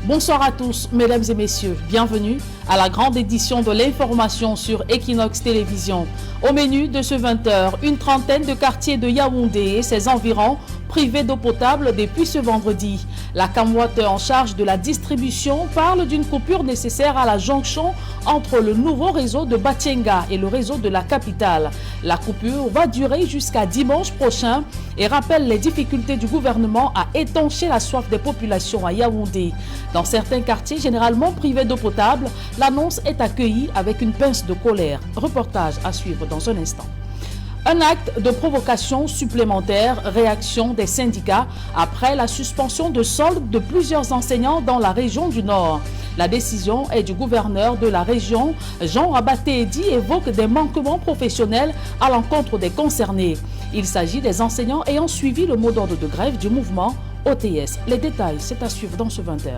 Bonsoir à tous, mesdames et messieurs. Bienvenue à la grande édition de l'information sur Equinox Télévision. Au menu de ce 20h, une trentaine de quartiers de Yaoundé et ses environs privés d'eau potable depuis ce vendredi. La CAMWater en charge de la distribution parle d'une coupure nécessaire à la jonction entre le nouveau réseau de Batienga et le réseau de la capitale. La coupure va durer jusqu'à dimanche prochain et rappelle les difficultés du gouvernement à étancher la soif des populations à Yaoundé. Dans certains quartiers généralement privés d'eau potable, l'annonce est accueillie avec une pince de colère. Reportage à suivre dans un instant. Un acte de provocation supplémentaire, réaction des syndicats après la suspension de solde de plusieurs enseignants dans la région du Nord. La décision est du gouverneur de la région, Jean Rabaté-Edi, évoque des manquements professionnels à l'encontre des concernés. Il s'agit des enseignants ayant suivi le mot d'ordre de grève du mouvement OTS. Les détails, c'est à suivre dans ce 20h.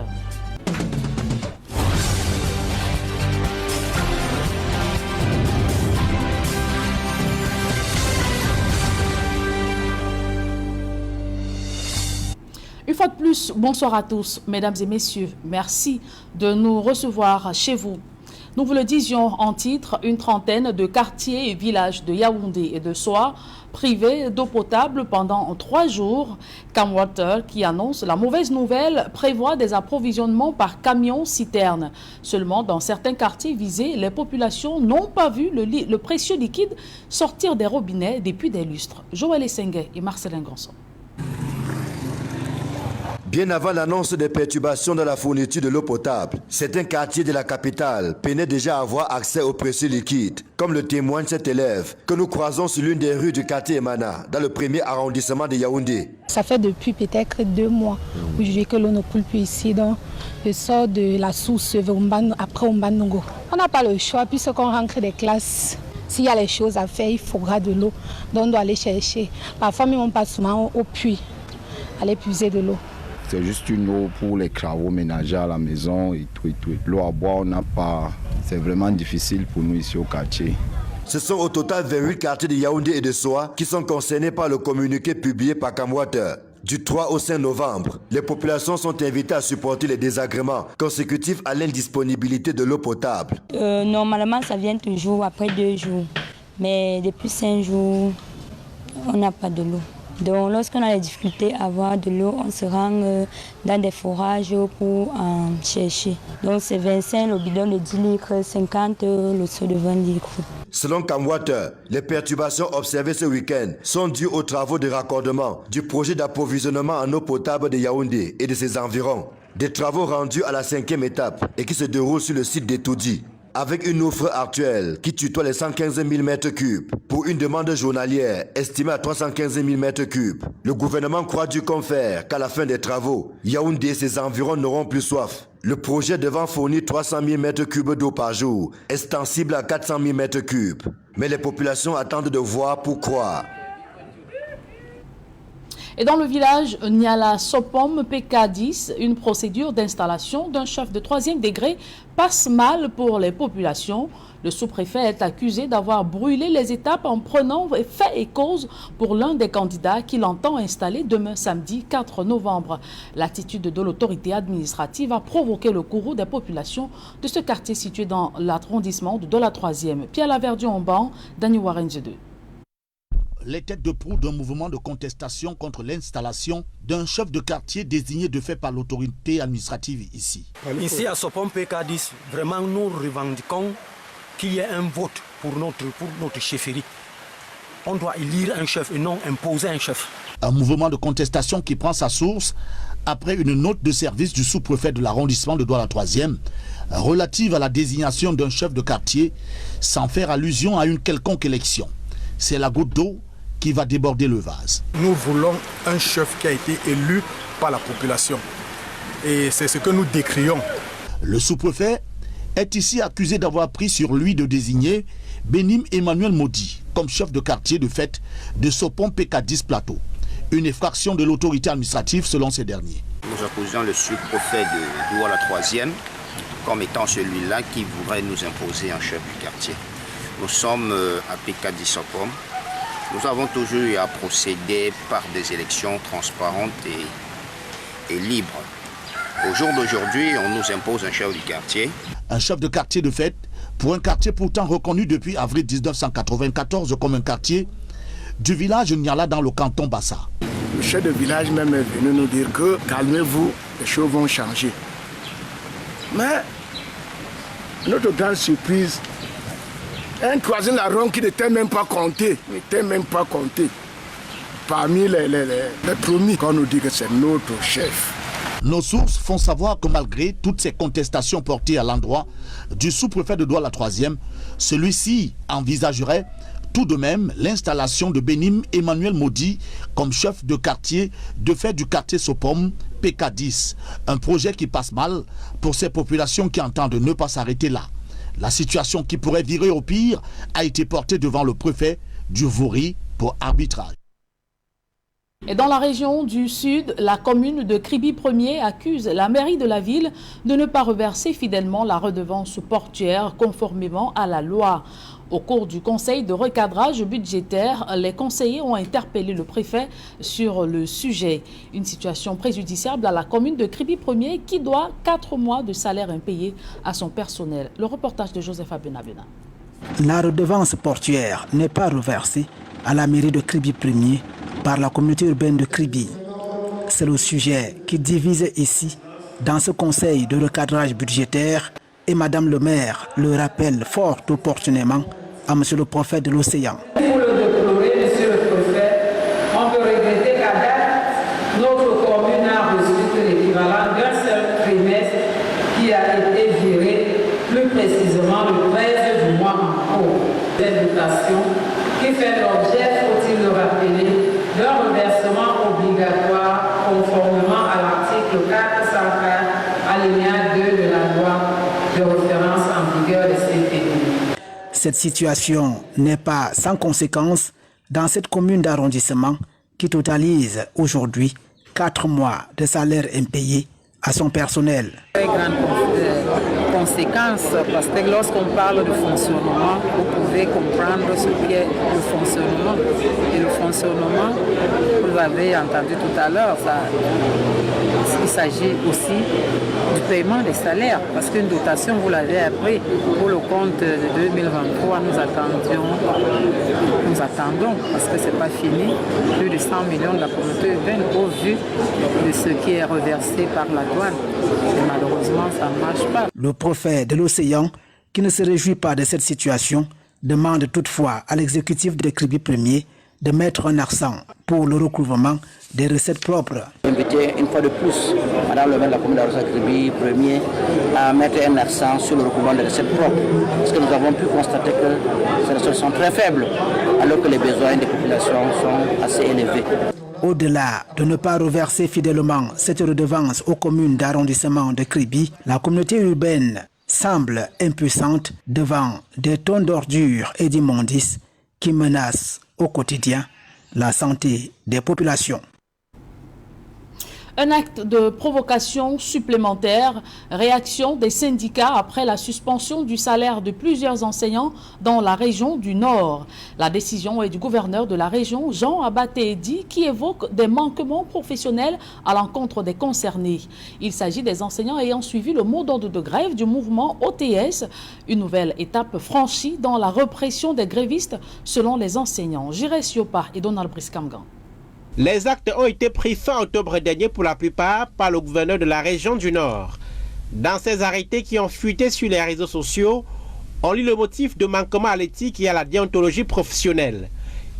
Une fois de plus, bonsoir à tous, mesdames et messieurs. Merci de nous recevoir chez vous. Nous vous le disions en titre, une trentaine de quartiers et villages de Yaoundé et de Soa privés d'eau potable pendant 3 jours. CAMWater, qui annonce la mauvaise nouvelle, prévoit des approvisionnements par camion-citerne. Seulement, dans certains quartiers visés, les populations n'ont pas vu le précieux liquide sortir des robinets depuis des lustres. Joël Essengue et Marcelin Ganson. Bien avant l'annonce des perturbations dans la fourniture de l'eau potable, certains quartiers de la capitale peinaient déjà à avoir accès au précieux liquide, comme le témoigne cet élève que nous croisons sur l'une des rues du quartier Emana, dans le premier arrondissement de Yaoundé. Ça fait depuis peut-être 2 mois aujourd'hui que l'eau ne coule plus ici, donc je sors de la source après Ombanongo. On n'a pas le choix puisqu'on rentre des classes. S'il y a les choses à faire, il faudra de l'eau, donc on doit aller chercher. Parfois même on passe souvent au puits, aller puiser de l'eau. C'est juste une eau pour les travaux ménagers à la maison et tout. L'eau à boire, on n'a pas. C'est vraiment difficile pour nous ici au quartier. Ce sont au total 28 quartiers de Yaoundé et de Soa qui sont concernés par le communiqué publié par CAMWater. Du 3 au 5 novembre, les populations sont invitées à supporter les désagréments consécutifs à l'indisponibilité de l'eau potable. Normalement, ça vient toujours après 2 jours. Mais depuis 5 jours, on n'a pas de l'eau. Donc lorsqu'on a des difficultés à avoir de l'eau, on se rend dans des forages pour en chercher. Donc c'est 25 le bidon de 10 litres, 50 le seau de 20 litres. Selon CAMWater, les perturbations observées ce week-end sont dues aux travaux de raccordement du projet d'approvisionnement en eau potable de Yaoundé et de ses environs. Des travaux rendus à la 5e étape et qui se déroulent sur le site d'Etoudi. Avec une offre actuelle qui tutoie les 115 000 m3 pour une demande journalière estimée à 315 000 m3, le gouvernement croit dû confère qu'à la fin des travaux, Yaoundé et ses environs n'auront plus soif. Le projet devant fournir 300 000 m3 d'eau par jour, extensible à 400 000 m3. Mais les populations attendent de voir pour croire. Et dans le village Niala Sopom PK10, une procédure d'installation d'un chef de 3e degré passe mal pour les populations. Le sous-préfet est accusé d'avoir brûlé les étapes en prenant fait et cause pour l'un des candidats qu'il entend installer demain samedi 4 novembre. L'attitude de l'autorité administrative a provoqué le courroux des populations de ce quartier situé dans l'arrondissement de la 3e. Pierre Laverdier-Omban, Dani Warren 2. Les têtes de proue d'un mouvement de contestation contre l'installation d'un chef de quartier désigné de fait par l'autorité administrative ici. Ici à Sopom PK10, vraiment nous revendiquons qu'il y ait un vote pour notre chefferie. On doit élire un chef et non imposer un chef. Un mouvement de contestation qui prend sa source après une note de service du sous-préfet de l'arrondissement de Douala 3e relative à la désignation d'un chef de quartier sans faire allusion à une quelconque élection. C'est la goutte d'eau qui va déborder le vase. Nous voulons un chef qui a été élu par la population. Et c'est ce que nous décrions. Le sous-préfet est ici accusé d'avoir pris sur lui de désigner Benim Emmanuel Maudit comme chef de quartier de fait de Sopom PK10 Plateau. Une effraction de l'autorité administrative selon ces derniers. Nous accusons le sous-préfet de Douala 3e comme étant celui-là qui voudrait nous imposer un chef du quartier. Nous sommes à PK10 Sopom. Nous avons toujours eu à procéder par des élections transparentes et libres. Au jour d'aujourd'hui, on nous impose un chef du quartier. Un chef de quartier de fait, pour un quartier pourtant reconnu depuis avril 1994 comme un quartier du village Niala dans le canton Bassa. Le chef de village même est venu nous dire que calmez-vous, les choses vont changer. Mais notre grande surprise, un troisième larron qui n'était même pas compté, parmi les promis qu'on nous dit que c'est notre chef. Nos sources font savoir que malgré toutes ces contestations portées à l'endroit du sous-préfet de Douala 3e, celui-ci envisagerait tout de même l'installation de Benim Emmanuel Maudit comme chef de quartier de fait du quartier Sopom PK10, un projet qui passe mal pour ces populations qui entendent ne pas s'arrêter là. La situation qui pourrait virer au pire a été portée devant le préfet du Vori pour arbitrage. Et dans la région du Sud, la commune de Kribi 1er accuse la mairie de la ville de ne pas reverser fidèlement la redevance portuaire conformément à la loi. Au cours du conseil de recadrage budgétaire, les conseillers ont interpellé le préfet sur le sujet. Une situation préjudiciable à la commune de Kribi 1er qui doit 4 mois de salaire impayé à son personnel. Le reportage de Joseph Abenabena. La redevance portuaire n'est pas reversée à la mairie de Kribi 1er par la communauté urbaine de Kribi. C'est le sujet qui divise ici, dans ce conseil de recadrage budgétaire, et Madame le maire le rappelle fort opportunément à Monsieur le prophète de l'océan. Pour le déplorer, Monsieur le prophète, on peut regretter qu'à date, notre commune a reçu l'équivalent d'un seul trimestre qui a été viré, plus précisément le 13 du mois en cours. Cette dotation qui fait l'objet, faut-il le rappeler, d'un reversement obligatoire conformément à l'article 404 alinéa 2 de la loi de référence en vigueur de CPI. Cette situation n'est pas sans conséquence dans cette commune d'arrondissement qui totalise aujourd'hui 4 mois de salaire impayé à son personnel. Très grande conséquence parce que lorsqu'on parle de fonctionnement, vous pouvez comprendre ce qu'est le fonctionnement. Et le fonctionnement, vous l'avez entendu tout à l'heure, il s'agit aussi du paiement des salaires parce qu'une dotation, vous l'avez appris, pour le compte de 2023, nous attendons parce que ce n'est pas fini, plus de 100 millions de la communauté urbaine au vu de ce qui est reversé par la douane. Et malheureusement, ça ne marche pas. Le prophète de l'océan, qui ne se réjouit pas de cette situation, demande toutefois à l'exécutif de Kribi 1er de mettre un accent pour le recouvrement des recettes propres. Inviter une fois de plus Madame le maire de la commune d'arrondissement Kribi 1er à mettre un accent sur le recouvrement des recettes propres. Parce que nous avons pu constater que ces recettes sont très faibles, alors que les besoins des populations sont assez élevés. Au-delà de ne pas reverser fidèlement cette redevance aux communes d'arrondissement de Kribi, la communauté urbaine semble impuissante devant des tonnes d'ordures et d'immondices qui menacent au quotidien la santé des populations. Un acte de provocation supplémentaire, réaction des syndicats après la suspension du salaire de plusieurs enseignants dans la région du Nord. La décision est du gouverneur de la région, Jean Abaté-Edi, qui évoque des manquements professionnels à l'encontre des concernés. Il s'agit des enseignants ayant suivi le mot d'ordre de grève du mouvement OTS, une nouvelle étape franchie dans la répression des grévistes selon les enseignants. Jires Yopa et Donald Briskamgan. Les actes ont été pris fin octobre dernier pour la plupart par le gouverneur de la région du Nord. Dans ces arrêtés qui ont fuité sur les réseaux sociaux, on lit le motif de manquement à l'éthique et à la déontologie professionnelle.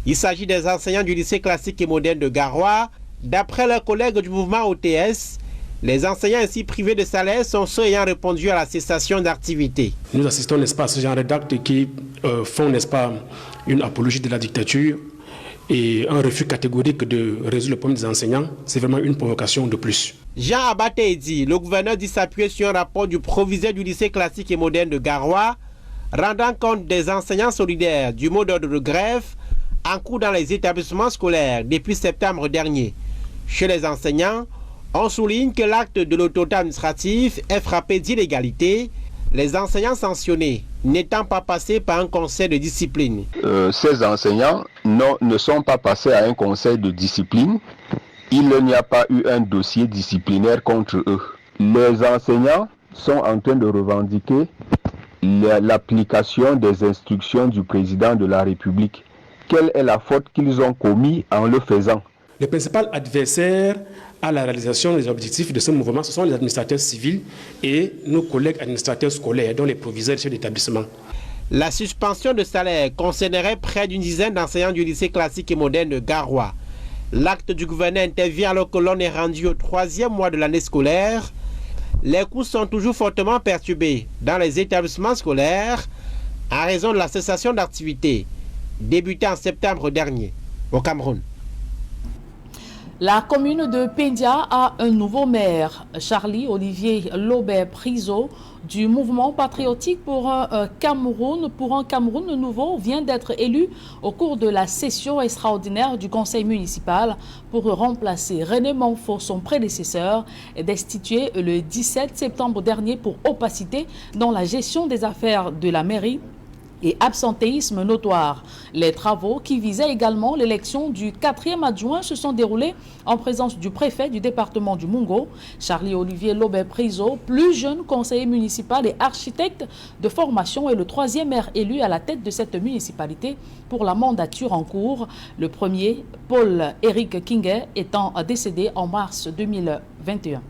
Il s'agit des enseignants du lycée classique et moderne de Garoua. D'après leurs collègues du mouvement OTS, les enseignants ainsi privés de salaire sont ceux ayant répondu à la cessation d'activité. Nous assistons, n'est-ce pas, à ce genre d'actes qui font, n'est-ce pas, une apologie de la dictature et un refus catégorique de résoudre le problème des enseignants. C'est vraiment une provocation de plus. Jean Abaté-Edi, le gouverneur dit s'appuyer sur un rapport du proviseur du lycée classique et moderne de Garoua, rendant compte des enseignants solidaires du mot d'ordre de grève en cours dans les établissements scolaires depuis septembre dernier. Chez les enseignants, on souligne que l'acte de l'autorité administrative est frappé d'illégalité, les enseignants sanctionnés n'étant pas passés par un conseil de discipline. Ces enseignants ne sont pas passés à un conseil de discipline. Il n'y a pas eu un dossier disciplinaire contre eux. Les enseignants sont en train de revendiquer l'application des instructions du président de la République. Quelle est la faute qu'ils ont commise en le faisant? Le principal adversaire à la réalisation des objectifs de ce mouvement, ce sont les administrateurs civils et nos collègues administrateurs scolaires, dont les proviseurs et chefs d'établissement. La suspension de salaire concernerait près d'une dizaine d'enseignants du lycée classique et moderne de Garoua. L'acte du gouverneur intervient alors que l'on est rendu au 3e mois de l'année scolaire. Les cours sont toujours fortement perturbés dans les établissements scolaires à raison de la cessation d'activité débutée en septembre dernier au Cameroun. La commune de Pendia a un nouveau maire, Charlie Olivier Lobet-Priso, du mouvement patriotique pour un Cameroun nouveau, vient d'être élu au cours de la session extraordinaire du conseil municipal pour remplacer René Monfort, son prédécesseur, destitué le 17 septembre dernier pour opacité dans la gestion des affaires de la mairie et absentéisme notoire. Les travaux qui visaient également l'élection du 4e adjoint se sont déroulés en présence du préfet du département du Mungo, Charlie Olivier Lobet-Priso, plus jeune conseiller municipal et architecte de formation, et le 3e maire élu à la tête de cette municipalité pour la mandature en cours. Le premier, Paul-Éric Kinguet, étant décédé en mars 2021.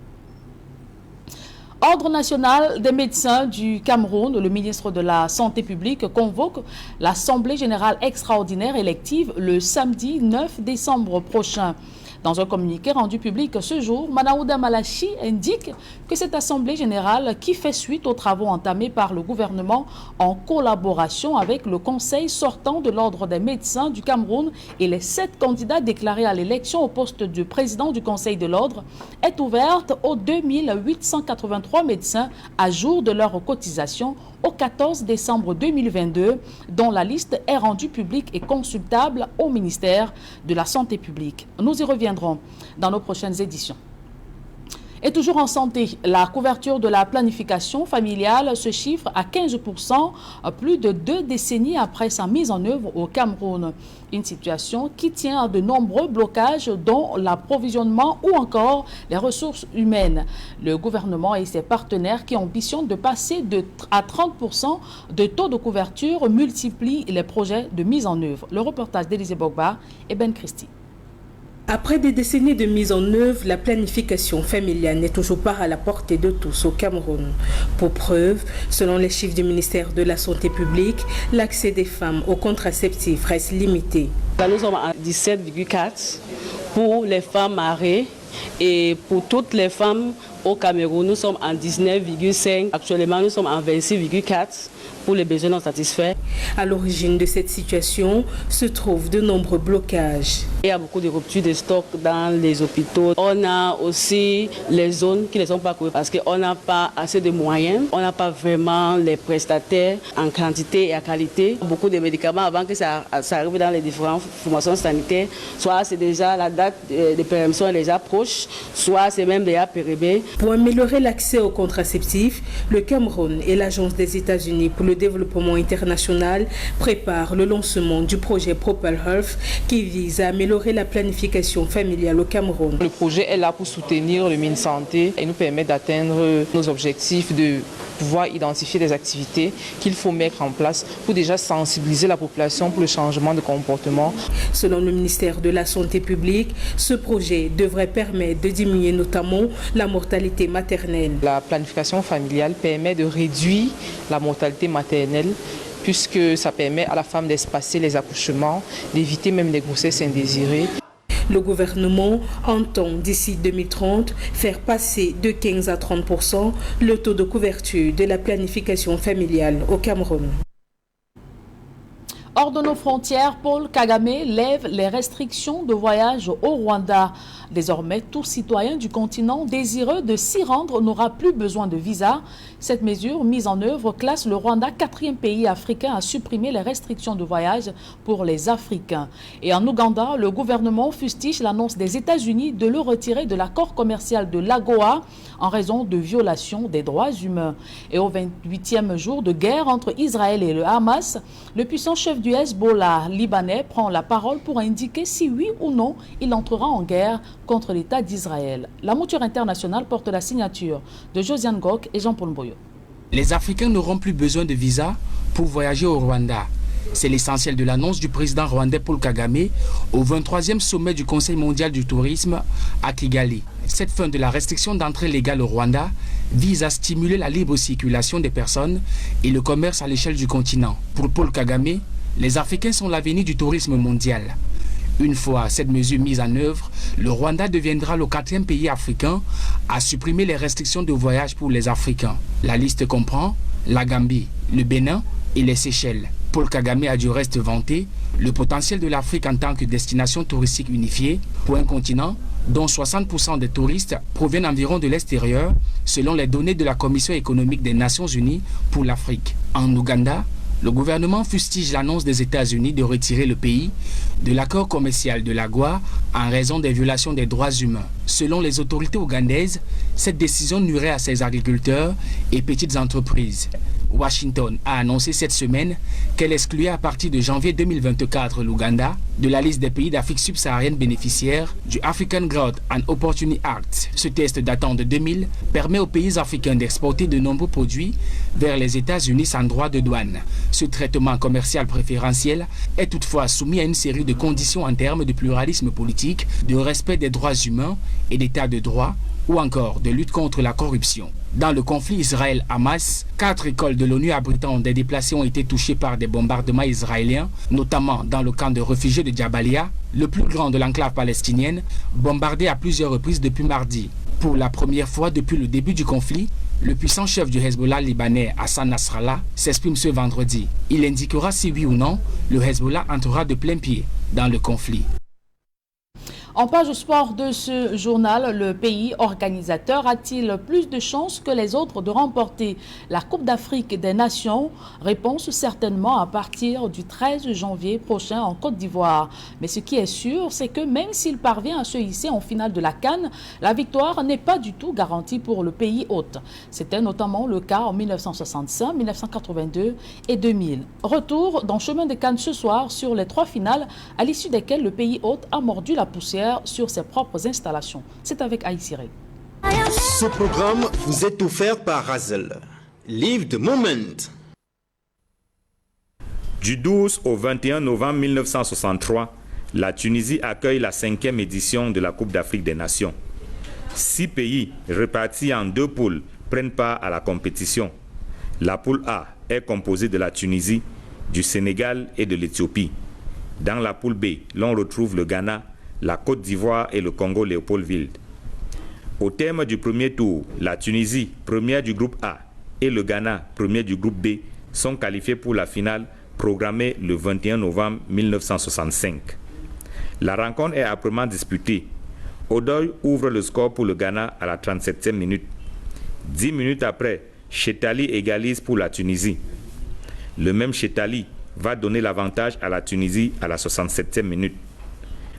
Ordre national des médecins du Cameroun, le ministre de la Santé publique convoque l'Assemblée générale extraordinaire élective le samedi 9 décembre prochain. Dans un communiqué rendu public ce jour, Manaouda Malachi indique que cette Assemblée générale, qui fait suite aux travaux entamés par le gouvernement en collaboration avec le Conseil sortant de l'Ordre des médecins du Cameroun et les 7 candidats déclarés à l'élection au poste de président du Conseil de l'Ordre, est ouverte aux 2883 médecins à jour de leur cotisation au 14 décembre 2022, dont la liste est rendue publique et consultable au ministère de la Santé publique. Nous y reviendrons dans nos prochaines éditions. Et toujours en santé, la couverture de la planification familiale se chiffre à 15%, plus de 2 décennies après sa mise en œuvre au Cameroun. Une situation qui tient à de nombreux blocages, dont l'approvisionnement ou encore les ressources humaines. Le gouvernement et ses partenaires qui ambitionnent de passer à 30% de taux de couverture multiplient les projets de mise en œuvre. Le reportage d'Élisée Bogba et Ben Christie. Après des décennies de mise en œuvre, la planification familiale n'est toujours pas à la portée de tous au Cameroun. Pour preuve, selon les chiffres du ministère de la Santé publique, l'accès des femmes aux contraceptifs reste limité. Nous sommes à 17,4 pour les femmes mariées et pour toutes les femmes au Cameroun, nous sommes en 19,5. Actuellement, nous sommes en 26,4 pour les besoins non satisfaits. À l'origine de cette situation se trouvent de nombreux blocages. Il y a beaucoup de ruptures de stock dans les hôpitaux. On a aussi les zones qui ne sont pas couvertes parce qu'on n'a pas assez de moyens. On n'a pas vraiment les prestataires en quantité et en qualité. Beaucoup de médicaments avant que ça arrive dans les différentes formations sanitaires. Soit c'est déjà la date de péremption est déjà proche, soit c'est même déjà périmé. Pour améliorer l'accès aux contraceptifs, le Cameroun et l'Agence des États-Unis pour le développement international préparent le lancement du projet Propel Health qui vise à améliorer la planification familiale au Cameroun. Le projet est là pour soutenir le MinSanté et nous permettre d'atteindre nos objectifs de pouvoir identifier des activités qu'il faut mettre en place pour déjà sensibiliser la population pour le changement de comportement. Selon le ministère de la Santé publique, ce projet devrait permettre de diminuer notamment la mortalité maternelle. La planification familiale permet de réduire la mortalité maternelle puisque ça permet à la femme d'espacer les accouchements, d'éviter même des grossesses indésirées. Le gouvernement entend d'ici 2030 faire passer de 15 à 30% le taux de couverture de la planification familiale au Cameroun. Hors de nos frontières, Paul Kagame lève les restrictions de voyage au Rwanda. Désormais, tout citoyen du continent désireux de s'y rendre n'aura plus besoin de visa. Cette mesure mise en œuvre classe le Rwanda 4e pays africain à supprimer les restrictions de voyage pour les Africains. Et en Ouganda, le gouvernement fustige l'annonce des États-Unis de le retirer de l'accord commercial de l'AGOA en raison de violations des droits humains. Et au 28e jour de guerre entre Israël et le Hamas, le puissant chef du du Hezbollah libanais prend la parole pour indiquer si oui ou non il entrera en guerre contre l'État d'Israël. La mouture internationale porte la signature de Josiane Gok et Jean-Paul Mboyo. Les Africains n'auront plus besoin de visa pour voyager au Rwanda. C'est l'essentiel de l'annonce du président rwandais Paul Kagame au 23e sommet du Conseil mondial du tourisme à Kigali. Cette fin de la restriction d'entrée légale au Rwanda vise à stimuler la libre circulation des personnes et le commerce à l'échelle du continent. Pour Paul Kagame, les Africains sont l'avenir du tourisme mondial. Une fois cette mesure mise en œuvre, le Rwanda deviendra le 4e pays africain à supprimer les restrictions de voyage pour les Africains. La liste comprend la Gambie, le Bénin et les Seychelles. Paul Kagame a du reste vanté le potentiel de l'Afrique en tant que destination touristique unifiée pour un continent dont 60% des touristes proviennent environ de l'extérieur, selon les données de la Commission économique des Nations Unies pour l'Afrique. En Ouganda, le gouvernement fustige l'annonce des États-Unis de retirer le pays de l'accord commercial de l'AGOA en raison des violations des droits humains. Selon les autorités ougandaises, cette décision nuirait à ses agriculteurs et petites entreprises. Washington a annoncé cette semaine qu'elle excluait à partir de janvier 2024 l'Ouganda de la liste des pays d'Afrique subsaharienne bénéficiaires du African Growth and Opportunity Act. Ce test datant de 2000 permet aux pays africains d'exporter de nombreux produits vers les États-Unis sans droit de douane. Ce traitement commercial préférentiel est toutefois soumis à une série de conditions en termes de pluralisme politique, de respect des droits humains et d'état de droit, ou encore de lutte contre la corruption. Dans le conflit Israël-Hamas, 4 écoles de l'ONU abritant des déplacés ont été touchées par des bombardements israéliens, notamment dans le camp de réfugiés de Jabalia, le plus grand de l'enclave palestinienne, bombardé à plusieurs reprises depuis mardi. Pour la première fois depuis le début du conflit, le puissant chef du Hezbollah libanais Hassan Nasrallah s'exprime ce vendredi. Il indiquera si oui ou non le Hezbollah entrera de plein pied dans le conflit. En page sport de ce journal, le pays organisateur a-t-il plus de chances que les autres de remporter la Coupe d'Afrique des Nations? Réponse certainement à partir du 13 janvier prochain en Côte d'Ivoire. Mais ce qui est sûr, c'est que même s'il parvient à se hisser en finale de la CAN, la victoire n'est pas du tout garantie pour le pays hôte. C'était notamment le cas en 1965, 1982 et 2000. Retour dans Chemin de Cannes ce soir sur les 3 finales à l'issue desquelles le pays hôte a mordu la poussière sur ses propres installations. C'est avec Aïssiré. Ce programme vous est offert par Razel. Live the moment. Du 12 au 21 novembre 1963, la Tunisie accueille la 5e édition de la Coupe d'Afrique des Nations. 6 pays répartis en 2 poules prennent part à la compétition. La poule A est composée de la Tunisie, du Sénégal et de l'Éthiopie. Dans la poule B, l'on retrouve le Ghana, la Côte d'Ivoire et le Congo Léopoldville. Au terme du premier tour, la Tunisie, première du groupe A, et le Ghana, premier du groupe B, sont qualifiés pour la finale programmée le 21 novembre 1965. La rencontre est âprement disputée. Odoy ouvre le score pour le Ghana à la 37e minute. 10 minutes après, Chetali égalise pour la Tunisie. Le même Chetali va donner l'avantage à la Tunisie à la 67e minute.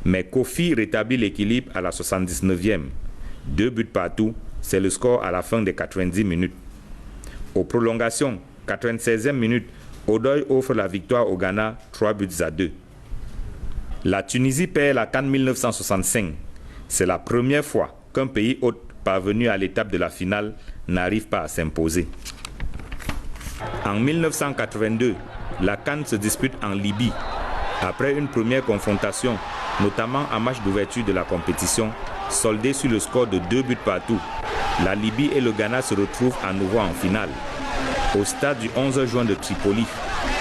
Mais Kofi rétablit l'équilibre à la 79e. 2 buts partout, c'est le score à la fin des 90 minutes. Aux prolongations, 96e minute, Odoy offre la victoire au Ghana, 3-2. La Tunisie perd la CAN 1965. C'est la première fois qu'un pays hôte parvenu à l'étape de la finale n'arrive pas à s'imposer. En 1982, la CAN se dispute en Libye. Après une première confrontation, notamment en match d'ouverture de la compétition, soldée sur le score de 2 buts partout, la Libye et le Ghana se retrouvent à nouveau en finale. Au stade du 11 juin de Tripoli,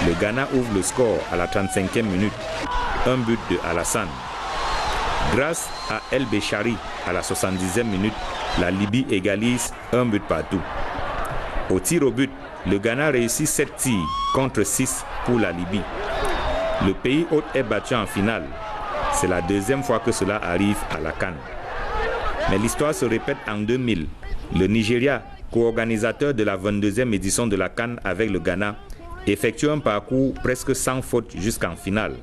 le Ghana ouvre le score à la 35e minute, un but de Alassane. Grâce à El Béchari à la 70e minute, la Libye égalise 1 but partout. Au tir au but, le Ghana réussit 7 tirs contre 6 pour la Libye. Le pays hôte est battu en finale. C'est la 2e fois que cela arrive à la CAN. Mais l'histoire se répète en 2000. Le Nigeria, co-organisateur de la 22e édition de la CAN avec le Ghana, effectue un parcours presque sans faute jusqu'en finale.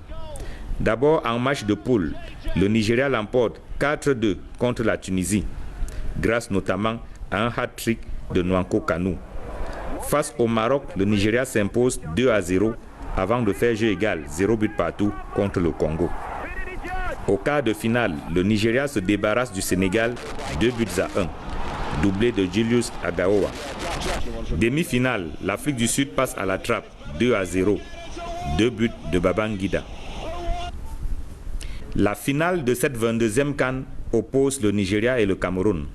D'abord en match de poule, le Nigeria l'emporte 4-2 contre la Tunisie, grâce notamment à un hat-trick de Nwankwo Kanu. Face au Maroc, le Nigeria s'impose 2-0 avant de faire jeu égal 0 but partout contre le Congo. Au quart de finale, le Nigeria se débarrasse du Sénégal 2 buts à 1, doublé de Julius Agaoa. Demi-finale, l'Afrique du Sud passe à la trappe 2 à 0, 2 buts de Babangida. La finale de cette 22e CAN oppose le Nigeria et le Cameroun.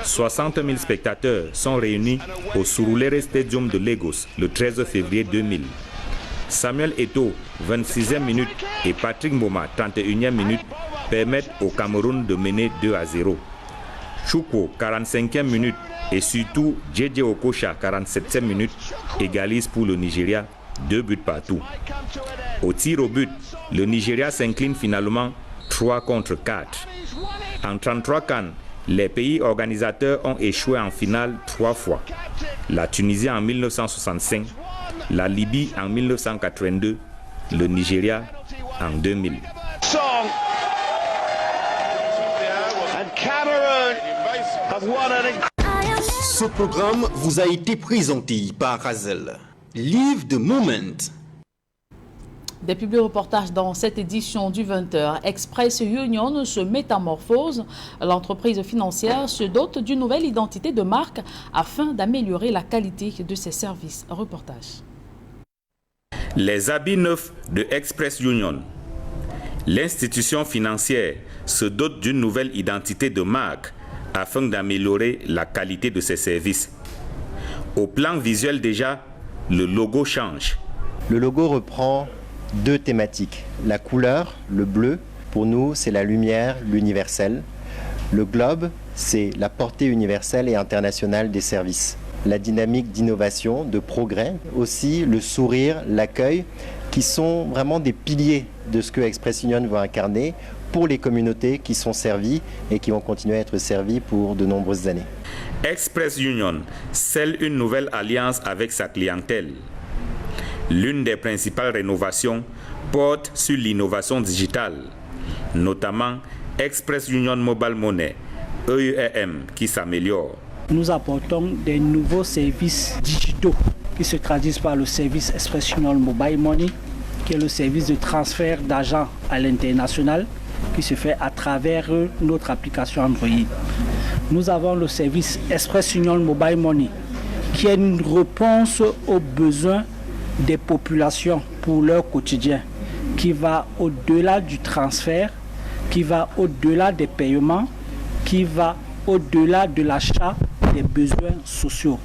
60 000 spectateurs sont réunis au Surulere Stadium de Lagos le 13 février 2000. Samuel Eto'o, 26e minute, et Patrick Mboma, 31e minute, permettent au Cameroun de mener 2 à 0. Chouko, 45e minute, et surtout JJ Okocha, 47e minute, égalisent pour le Nigeria 2 buts partout. Au tir au but, le Nigeria s'incline finalement 3 contre 4. En 33 CAN, les pays organisateurs ont échoué en finale 3 fois. La Tunisie en 1965, la Libye en 1982, le Nigeria en 2000. Ce programme vous a été présenté par Hazel. Live the moment. Des publi-reportages dans cette édition du 20h. Express Union se métamorphose. L'entreprise financière se dote d'une nouvelle identité de marque afin d'améliorer la qualité de ses services. Reportage. Les habits neufs de Express Union. L'institution financière se dote d'une nouvelle identité de marque afin d'améliorer la qualité de ses services. Au plan visuel déjà, le logo change. Le logo reprend 2 thématiques. La couleur, le bleu, pour nous c'est la lumière, l'universel. Le globe, c'est la portée universelle et internationale des services. La dynamique d'innovation, de progrès, aussi le sourire, l'accueil, qui sont vraiment des piliers de ce que Express Union va incarner pour les communautés qui sont servies et qui vont continuer à être servies pour de nombreuses années. Express Union scelle une nouvelle alliance avec sa clientèle. L'une des principales rénovations porte sur l'innovation digitale, notamment Express Union Mobile Money, EURM, qui s'améliore. Nous apportons des nouveaux services digitaux qui se traduisent par le service Express Union Mobile Money, qui est le service de transfert d'argent à l'international, qui se fait à travers notre application Android. Nous avons le service Express Union Mobile Money, qui est une réponse aux besoins des populations pour leur quotidien, qui va au-delà du transfert, qui va au-delà des paiements, qui va au-delà de l'achat des besoins sociaux.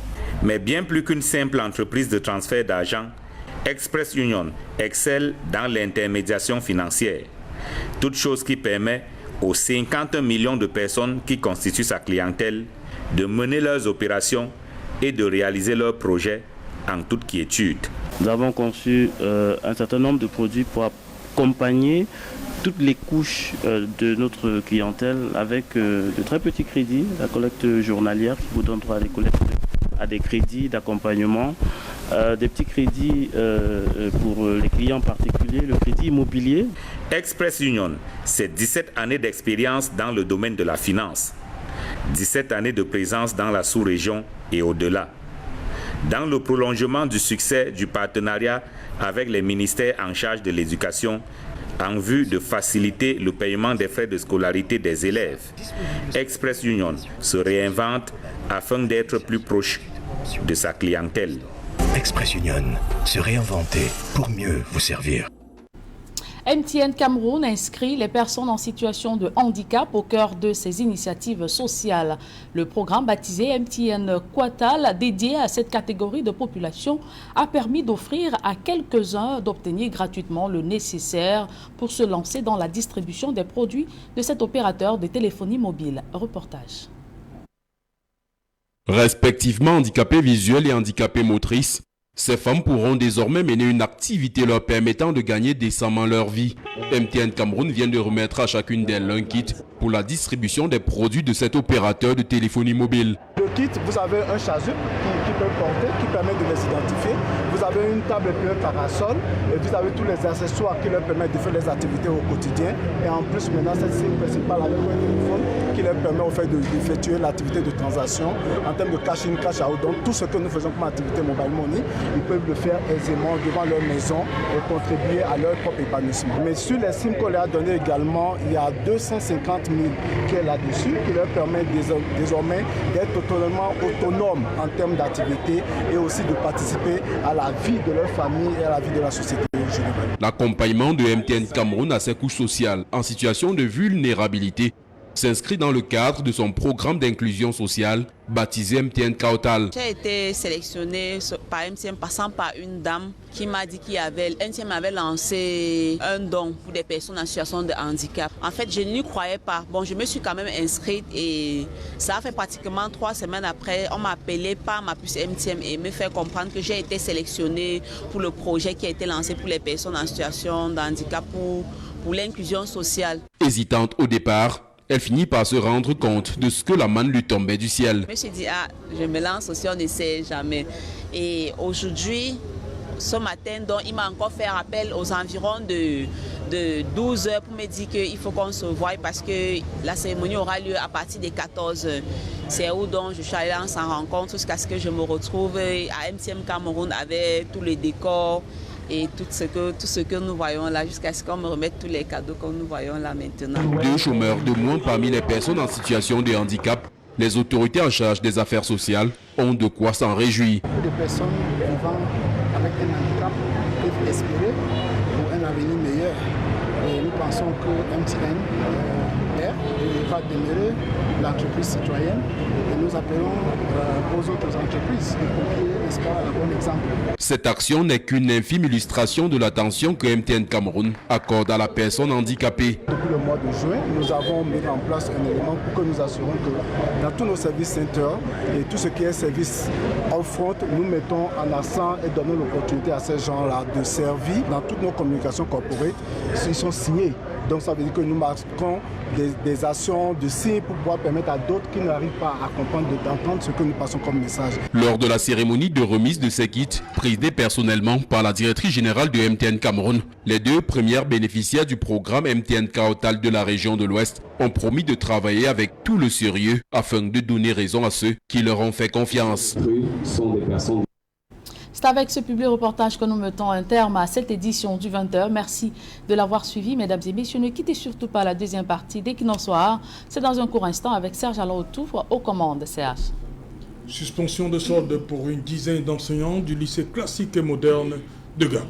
Mais bien plus qu'une simple entreprise de transfert d'argent, Express Union excelle dans l'intermédiation financière, toute chose qui permet aux 50 millions de personnes qui constituent sa clientèle de mener leurs opérations et de réaliser leurs projets en toute quiétude. Nous avons conçu un certain nombre de produits pour accompagner toutes les couches de notre clientèle avec de très petits crédits, la collecte journalière qui vous donne droit à des crédits d'accompagnement, des petits crédits pour les clients particuliers, le crédit immobilier. Express Union, c'est 17 années d'expérience dans le domaine de la finance, 17 années de présence dans la sous-région et au-delà. Dans le prolongement du succès du partenariat avec les ministères en charge de l'éducation, en vue de faciliter le paiement des frais de scolarité des élèves, Express Union se réinvente afin d'être plus proche de sa clientèle. Express Union, se réinventer pour mieux vous servir. MTN Cameroun inscrit les personnes en situation de handicap au cœur de ses initiatives sociales. Le programme baptisé MTN Quatal, dédié à cette catégorie de population, a permis d'offrir à quelques-uns d'obtenir gratuitement le nécessaire pour se lancer dans la distribution des produits de cet opérateur de téléphonie mobile. Reportage. Respectivement handicapés visuels et handicapés motrices, ces femmes pourront désormais mener une activité leur permettant de gagner décemment leur vie. MTN Cameroun vient de remettre à chacune d'elles un kit pour la distribution des produits de cet opérateur de téléphonie mobile. kit, vous avez un chasuble qui peut porter, qui permet de les identifier. Vous avez une table et un parasol et vous avez tous les accessoires qui leur permettent de faire les activités au quotidien. Et en plus, maintenant, cette SIM principale avec un téléphone qui leur permet au fait d'effectuer l'activité de transaction en termes de cash in, cash out. Donc tout ce que nous faisons comme activité mobile money, ils peuvent le faire aisément devant leur maison et contribuer à leur propre épanouissement. Mais sur les SIM qu'on leur a donné également, il y a 250 000 qui est là-dessus, qui leur permet désormais d'être totalement autonomes en termes d'activité et aussi de participer à la vie de leur famille et à la vie de la société générale. L'accompagnement de MTN Cameroun à ses couches sociales en situation de vulnérabilité s'inscrit dans le cadre de son programme d'inclusion sociale baptisé MTN Kautal. J'ai été sélectionnée par MTN passant par une dame qui m'a dit MTN avait lancé un don pour des personnes en situation de handicap. En fait, je n'y croyais pas. Bon, je me suis quand même inscrite et ça a fait pratiquement 3 semaines après. On m'a appelé par ma puce MTN et me fait comprendre que j'ai été sélectionnée pour le projet qui a été lancé pour les personnes en situation de handicap pour l'inclusion sociale. Hésitante au départ, elle finit par se rendre compte de ce que la manne lui tombait du ciel. Je me suis dit, je me lance aussi, on ne sait jamais. Et aujourd'hui, ce matin, donc, il m'a encore fait appel aux environs de 12 heures pour me dire qu'il faut qu'on se voie parce que la cérémonie aura lieu à partir des 14 heures. C'est où donc je suis allée en s'en rencontre jusqu'à ce que je me retrouve à MTN Cameroun avec tous les décors et tout ce que nous voyons là, jusqu'à ce qu'on me remette tous les cadeaux que nous voyons là maintenant. 2 chômeurs de moins parmi les personnes en situation de handicap. Les autorités en charge des affaires sociales ont de quoi s'en réjouir. Les personnes vivant avec un handicap peuvent espérer pour un avenir meilleur. Et nous pensons que MTN va demeurer l'entreprise citoyenne et nous appelons aux autres entreprises de copier, n'est-ce pas, un bon exemple. Cette action n'est qu'une infime illustration de l'attention que MTN Cameroun accorde à la personne handicapée. Depuis le mois de juin, nous avons mis en place un élément pour que nous assurons que dans tous nos services centers et tout ce qui est service off-front, nous mettons en accent et donnons l'opportunité à ces gens-là de servir dans toutes nos communications corporate. Ils sont signés. Donc ça veut dire que nous marquons des actions de signes pour pouvoir permettre à d'autres qui n'arrivent pas à comprendre d'entendre ce que nous passons comme message. Lors de la cérémonie de remise de ces kits, présidée personnellement par la directrice générale de MTN Cameroun, les 2 premières bénéficiaires du programme MTN Kautal de la région de l'Ouest ont promis de travailler avec tout le sérieux afin de donner raison à ceux qui leur ont fait confiance. C'est avec ce public reportage que nous mettons un terme à cette édition du 20h. Merci de l'avoir suivi, mesdames et messieurs. Ne quittez surtout pas la deuxième partie dès qu'il en soit. C'est dans un court instant avec Serge Alaotouf aux commandes. Serge. Suspension de solde pour une dizaine d'enseignants du lycée classique et moderne de Gabon.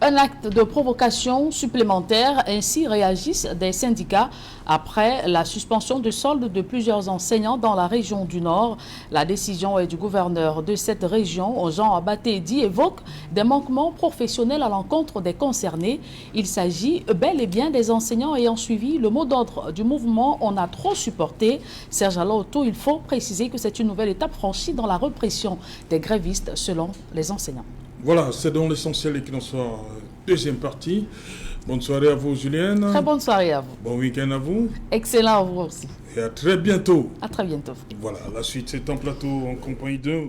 Un acte de provocation supplémentaire, ainsi réagissent des syndicats après la suspension de solde de plusieurs enseignants dans la région du Nord. La décision est du gouverneur de cette région, Jean Abatédi, évoque des manquements professionnels à l'encontre des concernés. Il s'agit bel et bien des enseignants ayant suivi le mot d'ordre du mouvement « On a trop supporté ». Serge Alaoto, il faut préciser que c'est une nouvelle étape franchie dans la répression des grévistes selon les enseignants. Voilà, c'est dans l'essentiel et qu'il en soit deuxième partie. Bonne soirée à vous, Julienne. Très bonne soirée à vous. Bon week-end à vous. Excellent à vous aussi. Et à très bientôt. À très bientôt. Voilà, la suite, c'est en plateau en compagnie de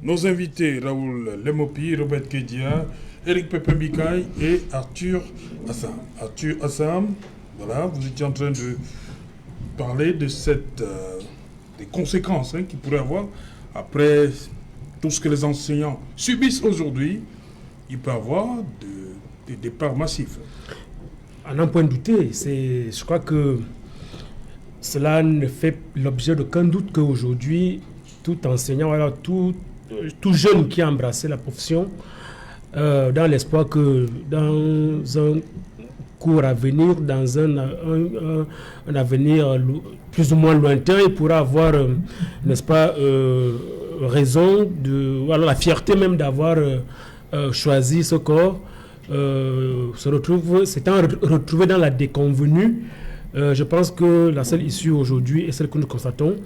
nos invités, Raoul Lemopi, Robert Kedia, Eric Pepembikaï et Arthur Assam. Arthur Assam, voilà, vous étiez en train de parler de des conséquences qu'il pourrait avoir après tout ce que les enseignants subissent aujourd'hui. Il peut y avoir des départs massifs. À n'en point douter, je crois que cela ne fait l'objet d'aucun doute qu'aujourd'hui, tout enseignant, alors tout jeune qui a embrassé la profession, dans l'espoir que dans un cours à venir, dans un avenir plus ou moins lointain, il pourra avoir, n'est-ce pas, raison, la fierté même d'avoir choisi ce corps, s'étant retrouvé dans la déconvenue. Je pense que la seule issue aujourd'hui est celle que nous constatons.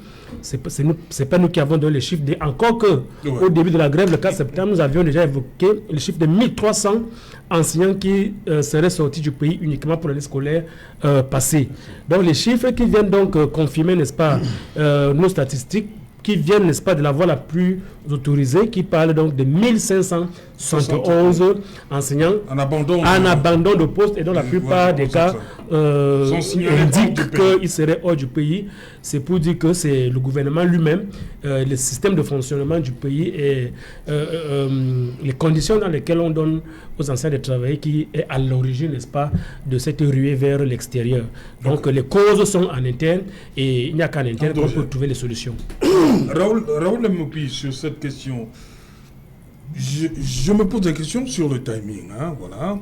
C'est pas nous qui avons donné les chiffres. Encore que au début de la grève, le 4 septembre, nous avions déjà évoqué le chiffre de 1300 enseignants qui seraient sortis du pays uniquement pour l'année scolaire passée. Donc les chiffres qui viennent donc confirmer, n'est-ce pas, nos statistiques qui viennent, n'est-ce pas, de la voie la plus autorisée, qui parle donc de 1571 enseignants en abandon de poste, et dont la plupart des cas indiquent qu'ils seraient hors du pays. C'est pour dire que c'est le gouvernement lui-même, le système de fonctionnement du pays et les conditions dans lesquelles on donne aux enseignants de travailler qui est à l'origine, n'est-ce pas, de cette ruée vers l'extérieur. Donc les causes sont en interne et il n'y a qu'en interne qu'on peut trouver les solutions. Raoul Lemopi, sur cette question, je me pose des questions sur le timing. Voilà.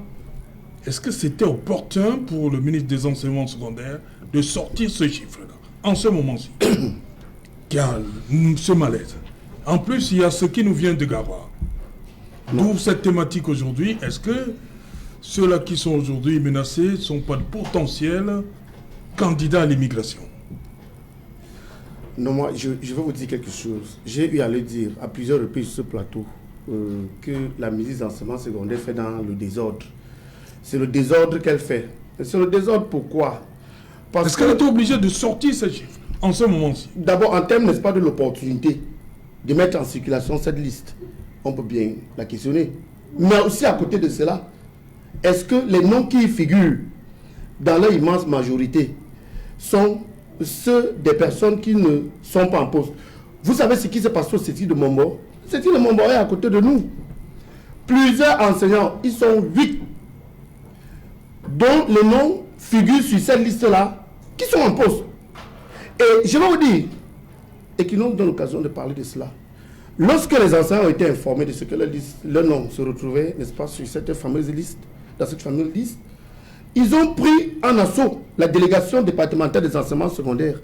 Est-ce que c'était opportun pour le ministre des Enseignements secondaires de sortir ce chiffre-là, en ce moment-ci, qui a ce malaise? En plus, il y a ce qui nous vient de Gawa. D'où cette thématique aujourd'hui. Est-ce que ceux-là qui sont aujourd'hui menacés ne sont pas de potentiels candidats à l'immigration? Non, moi, je vais vous dire quelque chose. J'ai eu à le dire à plusieurs reprises sur ce plateau que la ministre des Enseignements secondaires fait dans le désordre. C'est le désordre qu'elle fait. C'est le désordre pourquoi? Est-ce qu'elle était obligée de sortir ces chiffres en ce moment-ci? D'abord, en termes, n'est-ce pas, de l'opportunité de mettre en circulation cette liste, on peut bien la questionner. Mais aussi à côté de cela, est-ce que les noms qui y figurent dans leur immense majorité sont ceux des personnes qui ne sont pas en poste? Vous savez ce qui se passe au CETI de Mombo? Le CETI de Mombo est à côté de nous. Plusieurs enseignants, ils sont 8, dont les noms figurent sur cette liste-là, qui sont en poste. Et je vais vous dire, et qui nous donne l'occasion de parler de cela, lorsque les enseignants ont été informés de ce que leur nom se retrouvait, n'est-ce pas, sur cette fameuse liste, dans cette fameuse liste, ils ont pris en assaut la délégation départementale des enseignements secondaires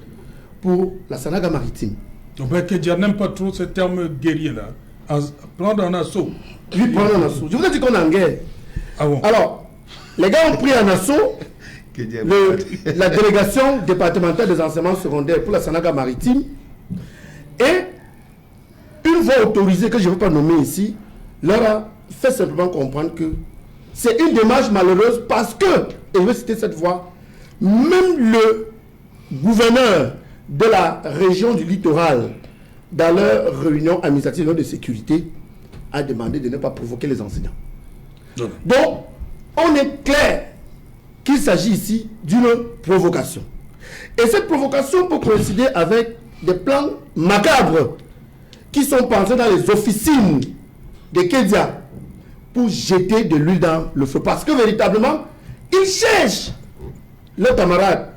pour la Sanaga maritime. Donc, Kedia n'aime pas trop ce terme guerrier-là. Prendre en assaut. Oui, prendre en assaut. Je vous ai dit qu'on est en guerre. Ah bon? Alors, les gars ont pris en assaut la délégation départementale des enseignements secondaires pour la Sanaga maritime. Et une voix autorisée, que je ne veux pas nommer ici, leur a fait simplement comprendre que c'est une démarche malheureuse parce que, et je vais citer cette voix, même le gouverneur de la région du littoral, dans leur réunion administrative de sécurité, a demandé de ne pas provoquer les enseignants. Donc, on est clair qu'il s'agit ici d'une provocation. Et cette provocation peut coïncider avec des plans macabres qui sont pensés dans les officines de Kedia pour jeter de l'huile dans le feu. Parce que véritablement, ils cherchent leurs camarades.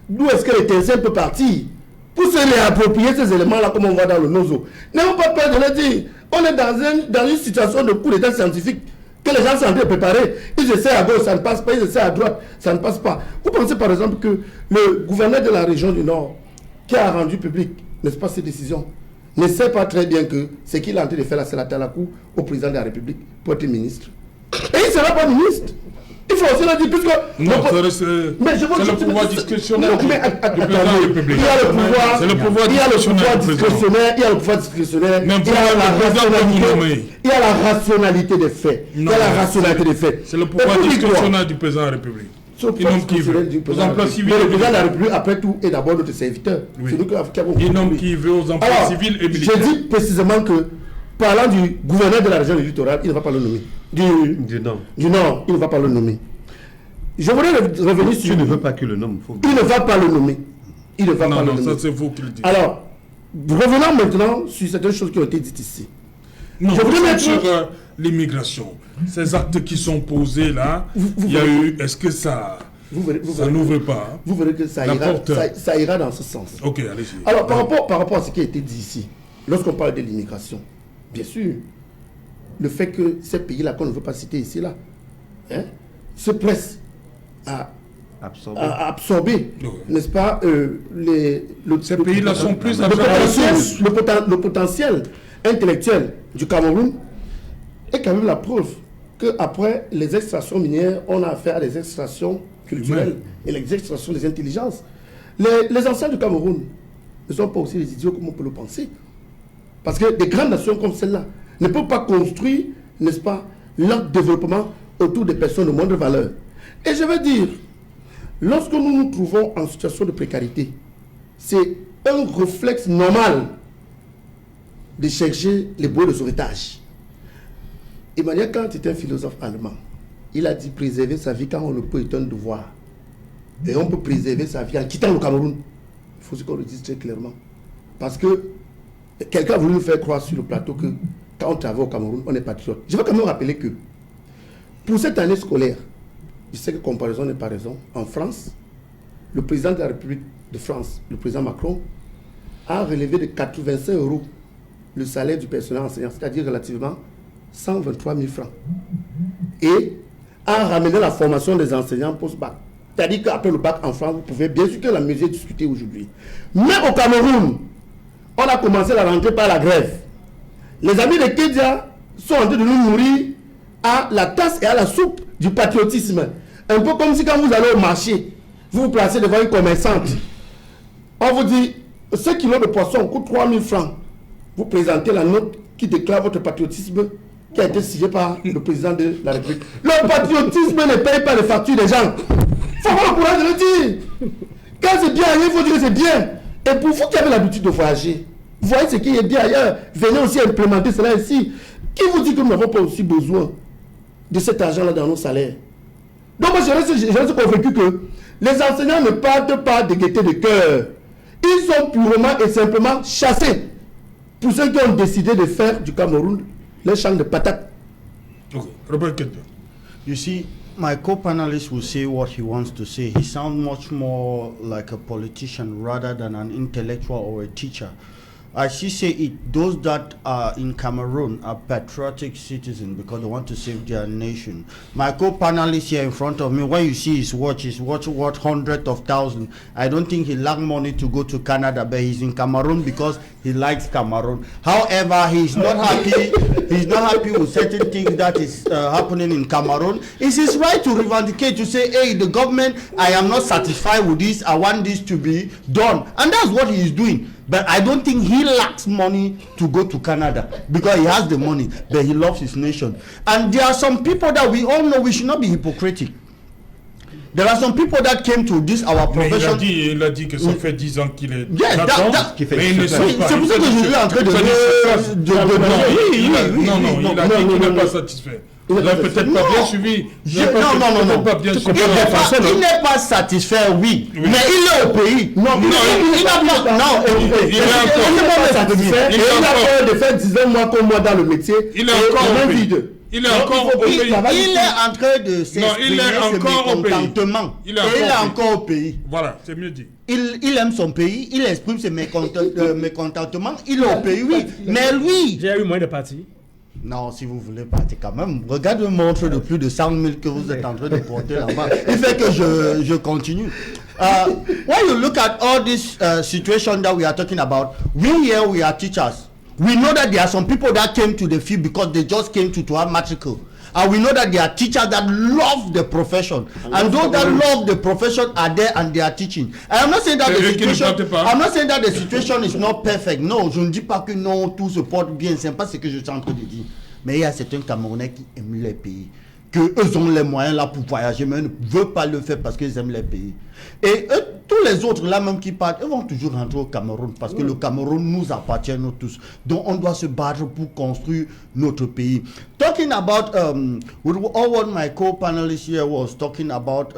D'où est-ce que l'étincelle peut partir pour se réapproprier ces éléments-là comme on voit dans le NOZO. N'ayons pas peur de le dire. On est dans une situation de coup d'état scientifique que les gens sont en train de préparer. Ils essaient à gauche, ça ne passe pas. Ils essaient à droite, ça ne passe pas. Vous pensez par exemple que le gouverneur de la région du Nord, qui a rendu public, n'est-ce pas, ces décisions, ne sait pas très bien que ce qu'il est en train de faire là, c'est la coup au président de la République pour être ministre. Et il ne sera pas ministre. Il faut aussi le dire, puisque... Non, c'est le pouvoir discrétionnaire du président de la République. Il y a le pouvoir discrétionnaire, il y a le pouvoir discrétionnaire, il y a la rationalité des faits. Il y a la rationalité des faits. C'est le pouvoir discrétionnaire du président de la République. Mais le président de la République, après tout, est d'abord notre serviteur. C'est nous qui avons... Il nomme qui veut aux emplois civils et militaires. Je dis précisément que, parlant du gouverneur de la région du littoral, il ne va pas le nommer. Du Nord, il ne va pas le nommer. Je voudrais revenir sur... Tu ne veux pas qu'il le nomme. Il ne va pas le nommer. Il ne va pas le nommer. Non, ça c'est vous qui le dites. Alors, revenons maintenant sur certaines choses qui ont été dites ici. Non, je voudrais mettre sur l'immigration. Ces actes qui sont posés là, il y a eu... Est-ce que ça... ça n'ouvre pas. Vous verrez que ça ira dans ce sens. Ok, allez-y. Alors, par rapport à ce qui a été dit ici, lorsqu'on parle de l'immigration, bien sûr, le fait que ces pays-là, qu'on ne veut pas citer ici, là, se pressent à absorber, n'est-ce pas, ces pays-là sont plus le potentiel intellectuel du Cameroun est quand même la preuve qu'après les extractions minières, on a affaire à des extractions culturelles et les extractions des intelligences. Les anciens du Cameroun ne sont pas aussi des idiots comme on peut le penser. Parce que des grandes nations comme celle-là ne peuvent pas construire, n'est-ce pas, leur développement autour des personnes de moindre valeur. Et je veux dire, lorsque nous nous trouvons en situation de précarité, c'est un réflexe normal de chercher les bouées de sauvetage. Emmanuel Kant est un philosophe allemand. Il a dit préserver sa vie quand on le peut est un devoir. Et on peut préserver sa vie en quittant le Cameroun. Il faut qu'on le dise très clairement. Parce que quelqu'un a voulu nous faire croire sur le plateau que quand on travaille au Cameroun, on est patriote. Je veux quand même rappeler que pour cette année scolaire, je sais que comparaison n'est pas raison, en France, le président de la République de France, le président Macron, a relevé de 85 € le salaire du personnel enseignant, c'est-à-dire relativement 123 000 francs. Et a ramené la formation des enseignants post-bac. C'est-à-dire qu'après le bac en France, vous pouvez bien sûr que la musique discuter aujourd'hui. Mais au Cameroun, on a commencé la rentrée par la grève. Les amis de Kedia sont en train de nous nourrir à la tasse et à la soupe du patriotisme. Un peu comme si quand vous allez au marché, vous vous placez devant une commerçante. On vous dit, ce kilo de poisson coûte 3 000 francs. Vous présentez la note qui déclare votre patriotisme qui a été signé par le président de la République. Le patriotisme ne paye pas les factures des gens. Il faut avoir le courage de le dire. Quand c'est bien ailleurs, il faut dire que c'est bien. Et pour vous qui avez l'habitude de voyager, voyez ce qui est bien ailleurs. Venez aussi implémenter cela ici. Qui vous dit que nous n'avons pas aussi besoin de cet argent-là dans nos salaires? Donc moi, je reste convaincu que les enseignants ne partent pas de gaieté de cœur. Ils sont purement et simplement chassés. Pour ceux qui ont décidé de faire du Cameroun le champ de patates. Okay. Robert Kedia. You see, my co-panelist will say what he wants to say. He sounds much more like a politician rather than an intellectual or a teacher. As she say it, those that are in Cameroon are patriotic citizens because they want to save their nation. My co-panelist here in front of me, when you see his watch worth hundreds of thousands. I don't think he lack money to go to Canada, but he's in Cameroon because he likes Cameroon. However, he's not happy. He's not happy with certain things that is happening in Cameroon. It's his right to reivindicate, to say, hey, the government, I am not satisfied with this. I want this to be done. And that's what he is doing. But I don't think he lacks money to go to Canada because he has the money, but he loves his nation. And there are some people that we all know we should not be hypocritic. There are some people that came to this our profession. Il a dit que ça fait 10 ans qu'il est. Yes, mais il ne sait pas. C'est pour ça que je suis en train de non, il a dit qu'il n'est pas satisfait. Il n'a peut-être pas bien suivi. Il n'est pas satisfait, oui. Mais il est au pays. Non, il n'est pas satisfait. Il a peur de faire 19 mois comme moi dans le métier. Il est encore au pays. Il est encore au pays. Il est en train de s'exprimer ce mécontentement. Il est encore au pays. Voilà, c'est mieux dit. Il aime son pays, il exprime ses mécontentements. Il est au pays, oui. Mais lui... J'ai eu moins de partis. Non, si vous voulez partir quand même, regarde le montre de plus de 100 000 que vous êtes en train de porter là-bas. Il fait que je continue. When you look at all this situation that we are talking about, we are teachers. We know that there are some people that came to the field because they just came to have matricle. And we know that there are teachers that love the profession. And those that love the profession are there and they are teaching. I'm not saying that the situation is not perfect. Non, je ne dis pas que non, tout se porte bien. C'est pas ce que je suis en train de dire. Mais il y a certains Camerounais qui aiment les pays. Qu'eux ont les moyens là pour voyager, mais ils ne veulent pas le faire parce qu'ils aiment les pays. Et tous les autres là même qui partent, ils vont toujours rentrer au Cameroun parce que le Cameroun nous appartient nous tous. Donc on doit se battre pour construire notre pays. Talking about what my co-panelist here was talking about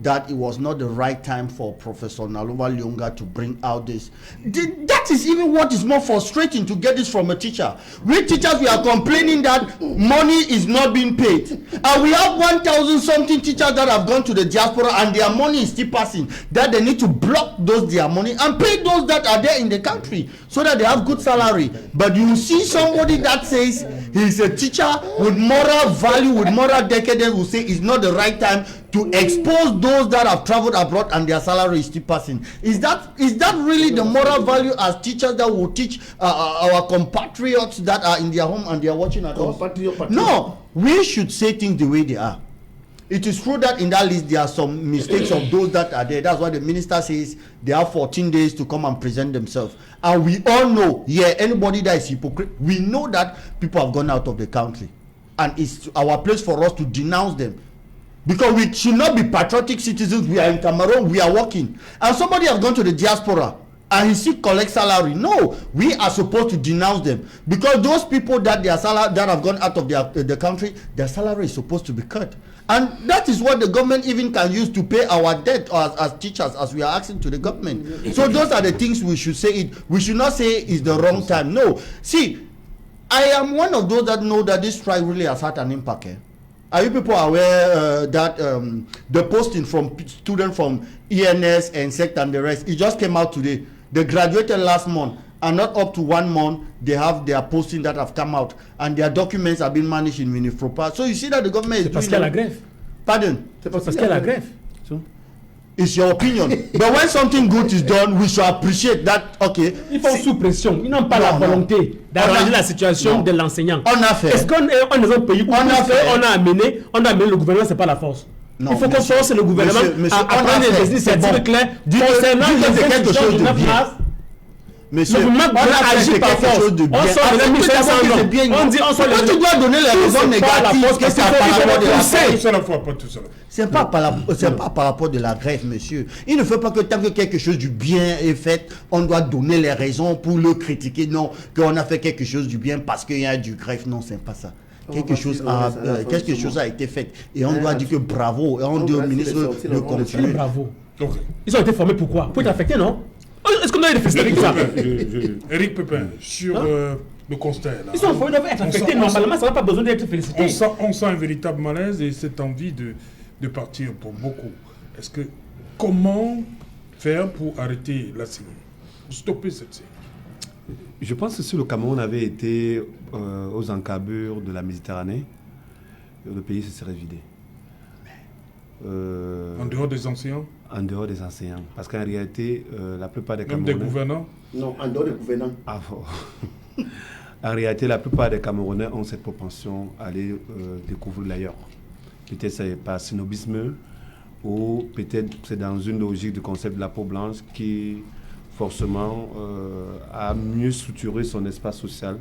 that it was not the right time for Professor Nalova Lyonga to bring out this. That is even what is more frustrating to get this from a teacher. We teachers, we are complaining that money is not being paid. And we have 1,000 something teachers that have gone to the diaspora and their money is still passing. That they need to block their money and pay those that are there in the country so that they have good salary. But you see somebody that says he's a teacher with moral value, with moral decadence, who say it's not the right time to expose those that have traveled abroad and their salary is still passing. Is that really the moral value as teachers that will teach our compatriots that are in their home and they are watching at us? No, we should say things the way they are. It is true that in that list there are some mistakes of those that are there. That's why the minister says they have 14 days to come and present themselves. And we all know, anybody that is hypocrite, we know that people have gone out of the country. And it's our place for us to denounce them. Because we should not be patriotic citizens. We are in Cameroon, we are working. And somebody has gone to the diaspora. and he still collects salary. No, we are supposed to denounce them because those people that have gone out of the country, their salary is supposed to be cut. And that is what the government even can use to pay our debt as teachers, as we are asking to the government. So those are the things we should say. We should not say it's the wrong time. No. See, I am one of those that know that this strike really has had an impact. Are you people aware that the posting from students from ENS and SECT and the rest, it just came out today. They graduated last month, and not up to 1 month, they have their posting that have come out, and their documents have been managed in Minifropa. So you see that the government is doing... parce qu'il y a la grève. Pardon? C'est parce qu'il y a la grève. It's your opinion. But when something good is done, we should appreciate that. Okay. Ils font sous pression. Ils n'ont pas la volonté d'arranger la situation de l'enseignant. On a fait. Est-ce qu'on est dans un pays où on a amené le gouvernement, c'est pas la force. Non, il faut qu'on force le gouvernement à prendre des initiatives claires concernant les quelque chose de bien. Monsieur, on agit par force. On sort les 1500 ans. On dit on sort les... tu dois donner les raisons négatives que ça par rapport de la grève. C'est pas par rapport de la grève, monsieur. Il ne faut pas que tant que quelque chose du bien est fait, on doit donner les raisons pour le critiquer. Non, qu'on a fait quelque chose du bien parce qu'il y a du grève. Non, c'est pas ça. Quelque chose a été fait. Et on doit dire que bravo. Et on dit au ministre de continuer. Bravo. Ils ont été formés pour quoi? Pour être affectés, non? Est-ce qu'on a des festivals ça? Éric Pépin, sur le constat. Là, ils doivent être affectés normalement, ça n'a pas besoin d'être félicité. On sent un véritable malaise et cette envie de partir pour beaucoup. Comment faire pour arrêter la série, pour stopper cette série? Je pense que si le Cameroun avait été aux encablures de la Méditerranée, le pays se serait vidé. En dehors des enseignants? En dehors des enseignants. Parce qu'en réalité, la plupart des Camerounais... Même des gouvernants? Non, en dehors des gouvernants. Ah, bon. En réalité, la plupart des Camerounais ont cette propension à aller découvrir l'ailleurs. Peut-être c'est par snobisme ou peut-être c'est dans une logique du concept de la peau blanche qui, forcément, a mieux structuré son espace social.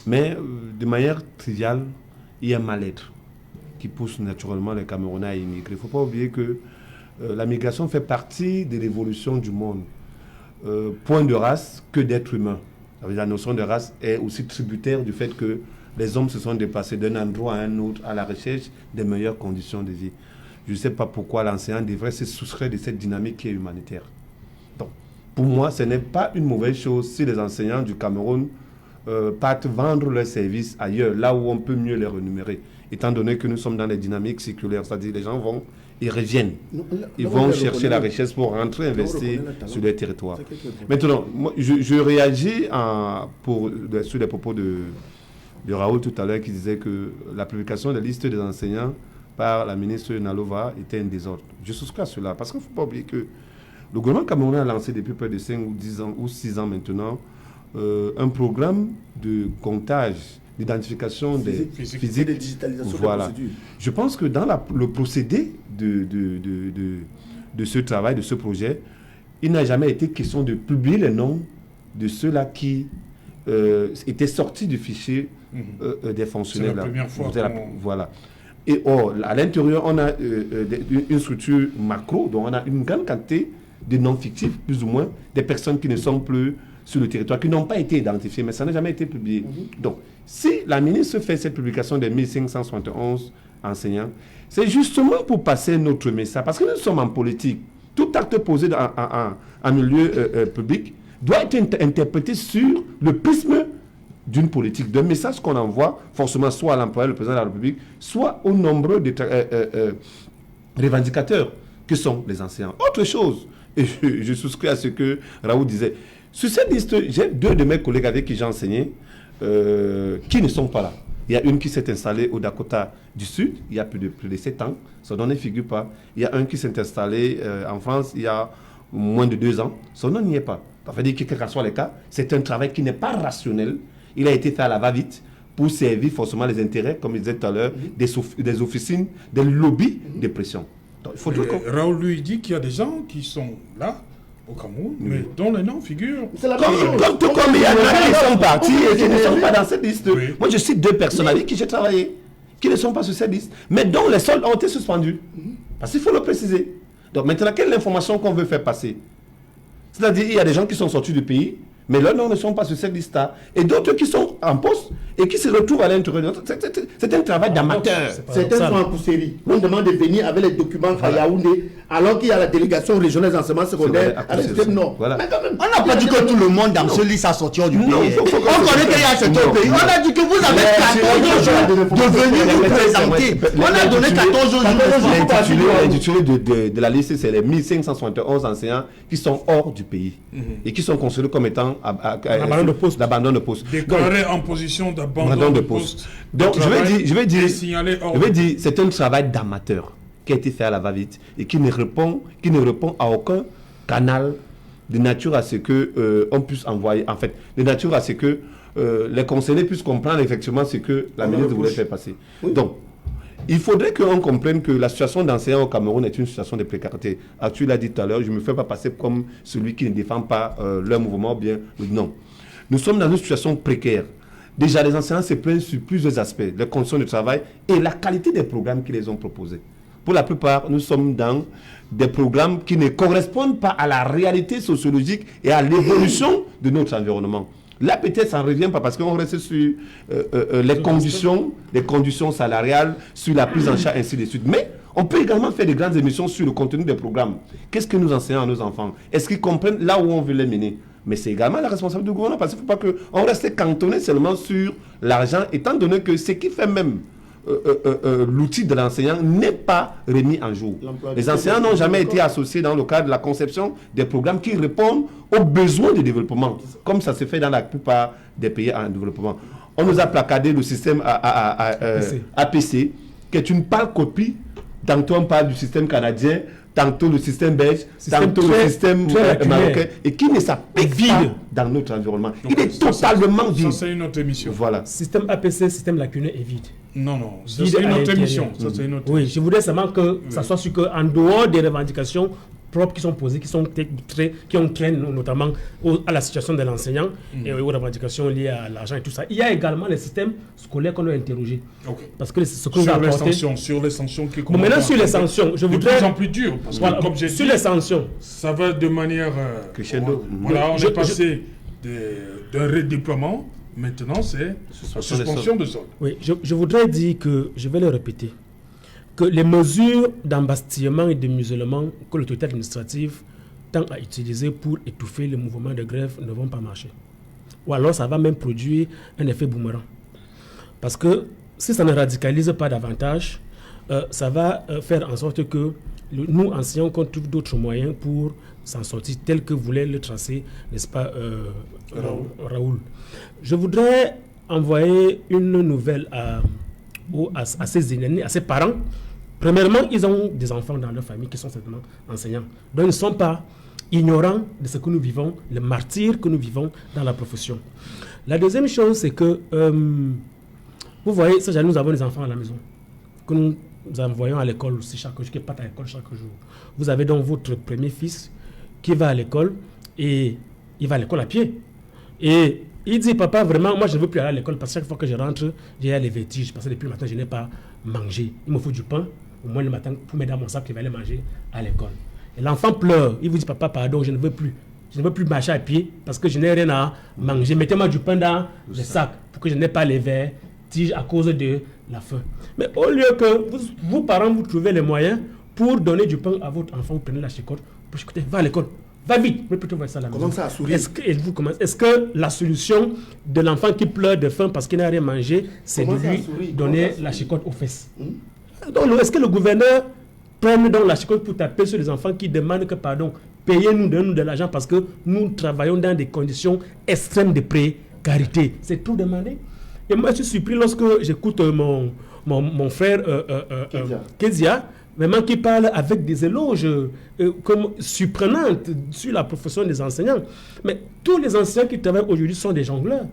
Mais de manière triviale, il y a un mal-être qui pousse naturellement les Camerounais à immigrer. Il ne faut pas oublier que la migration fait partie de l'évolution du monde. Point de race que d'être humain. La notion de race est aussi tributaire du fait que les hommes se sont déplacés d'un endroit à un autre à la recherche des meilleures conditions de vie. Je ne sais pas pourquoi l'enseignant devrait se soustraire de cette dynamique qui est humanitaire. Donc, pour moi, ce n'est pas une mauvaise chose si les enseignants du Cameroun partent vendre leurs services ailleurs, là où on peut mieux les rémunérer. Étant donné que nous sommes dans les dynamiques circulaires, c'est-à-dire les gens vont, ils reviennent. Ils vont chercher la richesse pour rentrer, investir sur les territoires. Maintenant, moi, je réagis sur les propos de Raoul tout à l'heure qui disait que la publication des listes des enseignants par la ministre Nalova était un désordre. Je souscris à cela parce qu'il ne faut pas oublier que le gouvernement camerounais a lancé depuis près de 5 ou 10 ans ou 6 ans maintenant un programme de comptage, d'identification des physiques, de digitalisation voilà. des procédures. Je pense que dans le procédé de ce travail, de ce projet, il n'a jamais été question de publier les noms de ceux-là qui étaient sortis du fichier des fonctionnaires. C'est la première fois. Voilà. Et or, à l'intérieur, on a une structure macro, donc on a une grande quantité de noms fictifs, plus ou moins, des personnes qui ne sont plus sur le territoire, qui n'ont pas été identifiées, mais ça n'a jamais été publié. Donc, si la ministre fait cette publication des 1571 enseignants, c'est justement pour passer notre message, parce que nous sommes en politique. Tout acte posé en milieu public doit être interprété sur le prisme d'une politique, d'un message qu'on envoie forcément soit à l'employeur, le président de la République, soit aux nombreux revendicateurs que sont les enseignants. Autre chose, et je souscris à ce que Raoul disait, sur cette liste, j'ai 2 de mes collègues avec qui j'ai enseigné qui ne sont pas là. Il y a une qui s'est installée au Dakota du Sud, il y a plus de 7 ans, son nom ne figure pas. Il y a un qui s'est installé en France il y a moins de 2 ans, son nom n'y est pas. Ça veut dire que, quel que soit le cas, c'est un travail qui n'est pas rationnel. Il a été fait à la va-vite pour servir forcément les intérêts, comme je disais tout à l'heure, des officines, des lobbies de pression. Donc, il faut Raoul lui dit qu'il y a des gens qui sont là, au Cameroun, mais dont les noms figurent. Comme il y en a qui sont partis et qui ne sont pas dans cette liste. Oui. Moi, je cite 2 personnes avec qui j'ai travaillé, qui ne sont pas sur cette liste, mais dont les soldes ont été suspendus. Parce qu'il faut le préciser. Donc maintenant, quelle est l'information qu'on veut faire passer? C'est-à-dire il y a des gens qui sont sortis du pays, mais leurs noms ne sont pas sur cette liste-là. Et d'autres qui sont en poste et qui se retrouvent à l'intérieur. C'est un travail d'amateur. Certains sont en pousserie. On demande de venir avec les documents à Yaoundé, alors qu'il y a la délégation régionale d'enseignement secondaire à l'extrême nord. Voilà. On n'a pas dit que tout le monde dans ce liste a sorti du pays. On connaît qu'il y a certains pays. On a dit que vous avez 14 jours de venir nous présenter. On a donné 14 jours. L'intitulé de la liste, c'est les 1571 enseignants qui sont hors du pays et qui sont considérés comme étant l'abandon de poste. Déclarés en position d'abandon de poste. Donc je vais dire, c'est un travail d'amateur qui a été fait à la va-vite et qui ne répond à aucun canal de nature à ce que on puisse envoyer, en fait, de nature à ce que les concernés puissent comprendre effectivement ce que la ministre voulait faire passer. Oui. Donc, il faudrait qu'on comprenne que la situation d'enseignants au Cameroun est une situation de précarité. Tu l'as dit tout à l'heure, je ne me fais pas passer comme celui qui ne défend pas leur mouvement, bien non. Nous sommes dans une situation précaire. Déjà, les enseignants se plaignent sur plusieurs aspects, les conditions de travail et la qualité des programmes qu'ils les ont proposés. Pour la plupart, nous sommes dans des programmes qui ne correspondent pas à la réalité sociologique et à l'évolution de notre environnement. Là, peut-être, ça ne revient pas parce qu'on reste sur les conditions salariales, sur la prise en charge, ainsi de suite. Mais on peut également faire des grandes émissions sur le contenu des programmes. Qu'est-ce que nous enseignons à nos enfants? Est-ce qu'ils comprennent là où on veut les mener? Mais c'est également la responsabilité du gouvernement parce qu'il ne faut pas qu'on reste cantonné seulement sur l'argent, étant donné que ce qui fait même l'outil de l'enseignant n'est pas remis en jour. Les enseignants n'ont jamais été associés dans le cadre de la conception des programmes qui répondent aux besoins de développement, comme ça se fait dans la plupart des pays en développement. On nous a placardé le système APC, qui est une pâle copie. Tantôt on parle du système canadien, tantôt le système belge, tantôt le système marocain, et qui ne s'applique pas dans notre environnement. Donc, il est totalement vide. Ça, c'est une autre émission. Voilà. Système APC, système lacunaire est vide. Non, ça c'est une autre émission. Oui, je voudrais seulement que ça soit sûr qu'en dehors des revendications propres qui sont posées, qui entraînent notamment à la situation de l'enseignant et aux revendications liées à l'argent et tout ça. Il y a également les systèmes scolaires qu'on doit interroger. Parce que ce que sur les sanctions qui bon, maintenant sur les sanctions, je voudrais... De plus en plus dur. Parce que, comme j'ai dit, sur les sanctions, ça va de manière... crescendo. Voilà, on est passé d'un redéploiement. Maintenant, c'est suspension de solde. Oui, je voudrais dire que, je vais le répéter, que les mesures d'embastillement et de musellement que l'autorité administrative tend à utiliser pour étouffer le mouvement de grève ne vont pas marcher. Ou alors ça va même produire un effet boomerang. Parce que si ça ne radicalise pas davantage, ça va faire en sorte que nous, enseignants, qu'on trouve d'autres moyens pour s'en sortir, tel que voulait le tracer, n'est-ce pas, Raoul. Je voudrais envoyer une nouvelle à ces aînés, à ces parents. Premièrement, ils ont des enfants dans leur famille qui sont certainement enseignants. Donc, ils ne sont pas ignorants de ce que nous vivons, le martyre que nous vivons dans la profession. La deuxième chose, c'est que, vous voyez, nous avons des enfants à la maison, que nous envoyons à l'école aussi chaque jour, qui partent à l'école chaque jour. Vous avez donc votre premier fils qui va à l'école et il va à l'école à pied. Et il dit, papa, vraiment, moi je ne veux plus aller à l'école parce que chaque fois que je rentre, j'ai les vertiges parce que depuis le matin, je n'ai pas mangé. Il me faut du pain, au moins le matin, pour mettre dans mon sac qu'il va aller manger à l'école. Et l'enfant pleure. Il vous dit, papa, pardon, je ne veux plus. Je ne veux plus marcher à pied parce que je n'ai rien à manger. Mettez-moi du pain dans le sac pour que je n'ai pas les vertiges à cause de la faim. Mais au lieu que vous parents, vous trouvez les moyens pour donner du pain à votre enfant, vous prenez la chicotte, pour chicoter, va à l'école. Va vite, mais plutôt voir ça à la maison. Commencez à sourire. Est-ce que la solution de l'enfant qui pleure de faim parce qu'il n'a rien mangé, c'est de lui donner la chicotte aux fesses? Donc, est-ce que le gouverneur prend donc la chicotte pour taper sur les enfants qui demandent que, pardon, payez-nous, donnez-nous de l'argent parce que nous travaillons dans des conditions extrêmes de précarité? C'est tout demander. Et moi, je suis surpris lorsque j'écoute mon frère Kezia, vraiment qui parle avec des éloges comme surprenantes sur la profession des enseignants. Mais tous les enseignants qui travaillent aujourd'hui sont des jongleurs.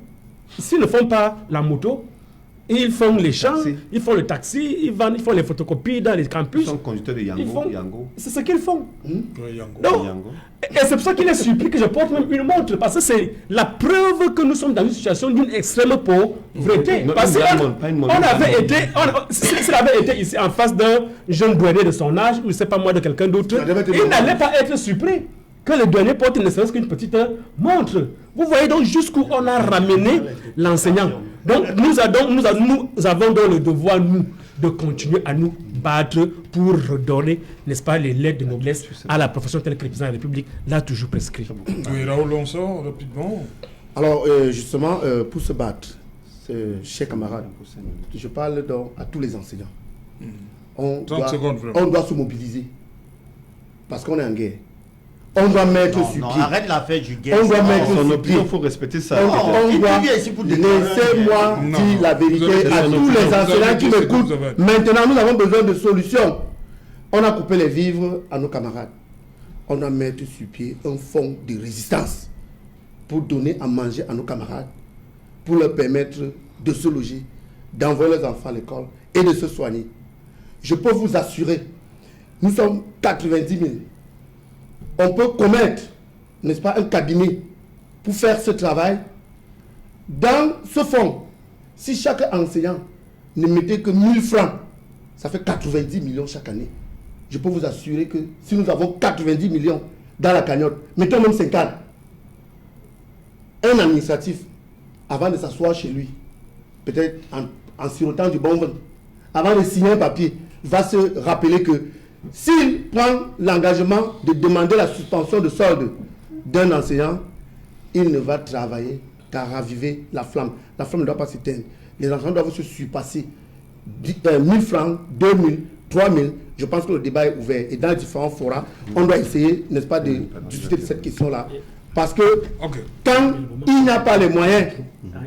S'ils ne font pas la moto, ils font les champs, ils font le taxi, ils font les photocopies dans les campus. Ils sont conducteurs de Yango. C'est ce qu'ils font. Et c'est pour ça qu'il est surpris que je porte même une montre, parce que c'est la preuve que nous sommes dans une situation d'une extrême pauvreté. Parce que s'il avait été ici en face d'un jeune douanier de son âge, ou je ne sais pas moi de quelqu'un d'autre, il n'allait pas être surpris que le douanier porte ne serait-ce qu'une petite montre. Vous voyez donc jusqu'où on a ramené l'enseignant. Donc nous avons donc le devoir, nous, de continuer à nous battre pour redonner, n'est-ce pas, les lettres de noblesse à la profession telle que le président de la République l'a toujours prescrit. Oui, Raoul, on sort rapidement. Alors, justement, pour se battre, chers camarades, je parle donc à tous les enseignants. On doit se mobiliser parce qu'on est en guerre. On doit mettre sur pied. Arrête la fête du guerre. On doit mettre sur pied. Il faut respecter ça. On doit. Laissez-moi dire la vérité à tous les enseignants qui m'écoutent. Maintenant, nous avons besoin de solutions. On a coupé les vivres à nos camarades. On doit mettre sur pied un fonds de résistance pour donner à manger à nos camarades, pour leur permettre de se loger, d'envoyer leurs enfants à l'école et de se soigner. Je peux vous assurer, nous sommes 90 000. On peut commettre, n'est-ce pas, un cabinet pour faire ce travail. Dans ce fonds, si chaque enseignant ne mettait que 1000 francs, ça fait 90 millions chaque année. Je peux vous assurer que si nous avons 90 millions dans la cagnotte, mettons même 50, un administratif, avant de s'asseoir chez lui, peut-être en sirotant du bon vin, avant de signer un papier, va se rappeler que s'il prend l'engagement de demander la suspension de solde d'un enseignant, il ne va travailler qu'à raviver la flamme. La flamme ne doit pas s'éteindre. Les enseignants doivent se surpasser 1000 francs, 2000, 3000. Je pense que le débat est ouvert. Et dans les différents forats, on doit essayer, n'est-ce pas, de discuter de cette question-là. Parce que quand il n'y a pas les moyens,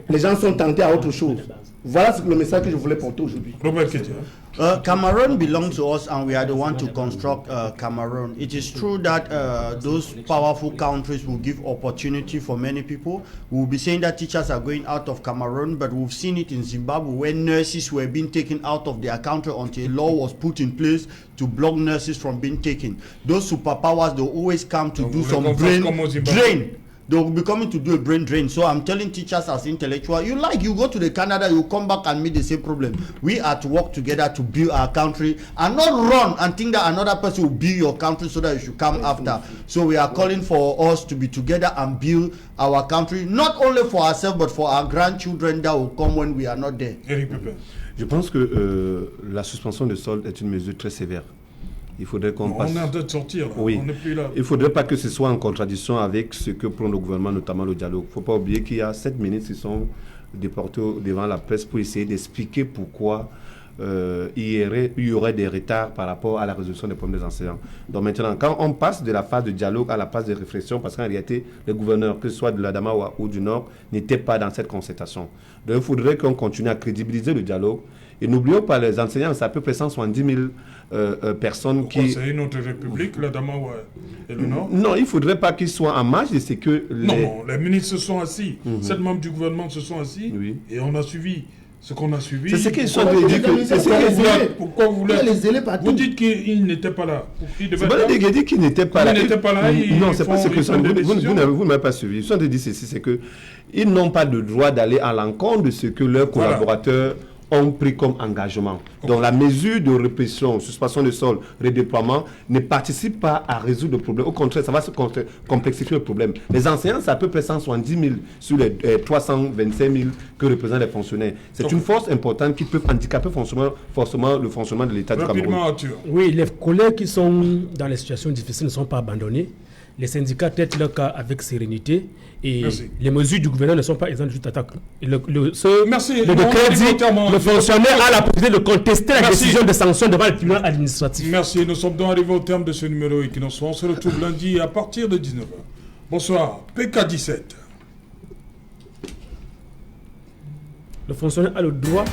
les gens sont tentés à autre chose. Voilà le message que je voulais porter aujourd'hui. Cameroon belongs to us and we are the one to construct Cameroon. It is true that those powerful countries will give opportunity for many people. We'll be saying that teachers are going out of Cameroon, but we've seen it in Zimbabwe where nurses were being taken out of their country until a law was put in place to block nurses from being taken. Those superpowers, they always come to do some brain drain. They will be coming to do a brain drain. So I'm telling teachers as intellectual, you go to the Canada, you come back and meet the same problem. We are to work together to build our country and not run and think that another person will build your country so that you should come after. So we are calling for us to be together and build our country, not only for ourselves, but for our grandchildren that will come when we are not there. Je pense que la suspension de solde est une mesure très sévère. Il faudrait qu'on passe... On est en train de sortir, là. Oui. On n'est plus là. Il ne faudrait pas que ce soit en contradiction avec ce que prend le gouvernement, notamment le dialogue. Il ne faut pas oublier qu'il y a 7 ministres qui sont déportés devant la presse pour essayer d'expliquer pourquoi il y aurait des retards par rapport à la résolution des problèmes des enseignants. Donc maintenant, quand on passe de la phase de dialogue à la phase de réflexion, parce qu'en réalité, les gouverneurs, que ce soit de l'Adamawa ou du Nord, n'étaient pas dans cette concertation. Donc il faudrait qu'on continue à crédibiliser le dialogue. Et n'oublions pas, les enseignants, c'est à peu près 170 000 personnes qui... C'est une autre république, l'Adamawa et le Nord? Non, il ne faudrait pas qu'ils soient en marge de ce que... Non, les ministres se sont assis. 7 membres du gouvernement se sont assis et on a suivi. Ce qu'on a suivi... C'est ce qu'ils sont dit. Pourquoi vous voulez... Vous dites qu'ils n'étaient pas là. C'est pas de dire qu'ils n'étaient pas là. Ils n'étaient pas là. Non, c'est pas ce que ça... Vous n'avez pas suivi. Ils sont de dire ceci, c'est qu'ils n'ont pas le droit d'aller à l'encontre de ce que leurs collaborateurs ont pris comme engagement. Donc la mesure de répression, suspension de sol, redéploiement ne participe pas à résoudre le problème. Au contraire, ça va se complexifier le problème. Les enseignants, c'est à peu près 170 000 sur les 325 000 que représentent les fonctionnaires. C'est une force importante qui peut handicaper forcément le fonctionnement de l'État du Cameroun. Oui, les collègues qui sont dans les situations difficiles ne sont pas abandonnés. Les syndicats traitent leur cas avec sérénité et les mesures du gouvernement ne sont pas exemptes de toute attaque. Le décret dit le fonctionnaire a la possibilité de contester la décision de sanction devant le tribunal administratif. Merci, nous sommes donc arrivés au terme de ce numéro Equinox. On se retrouve lundi à partir de 19h. Bonsoir, PK17. Le fonctionnaire a le droit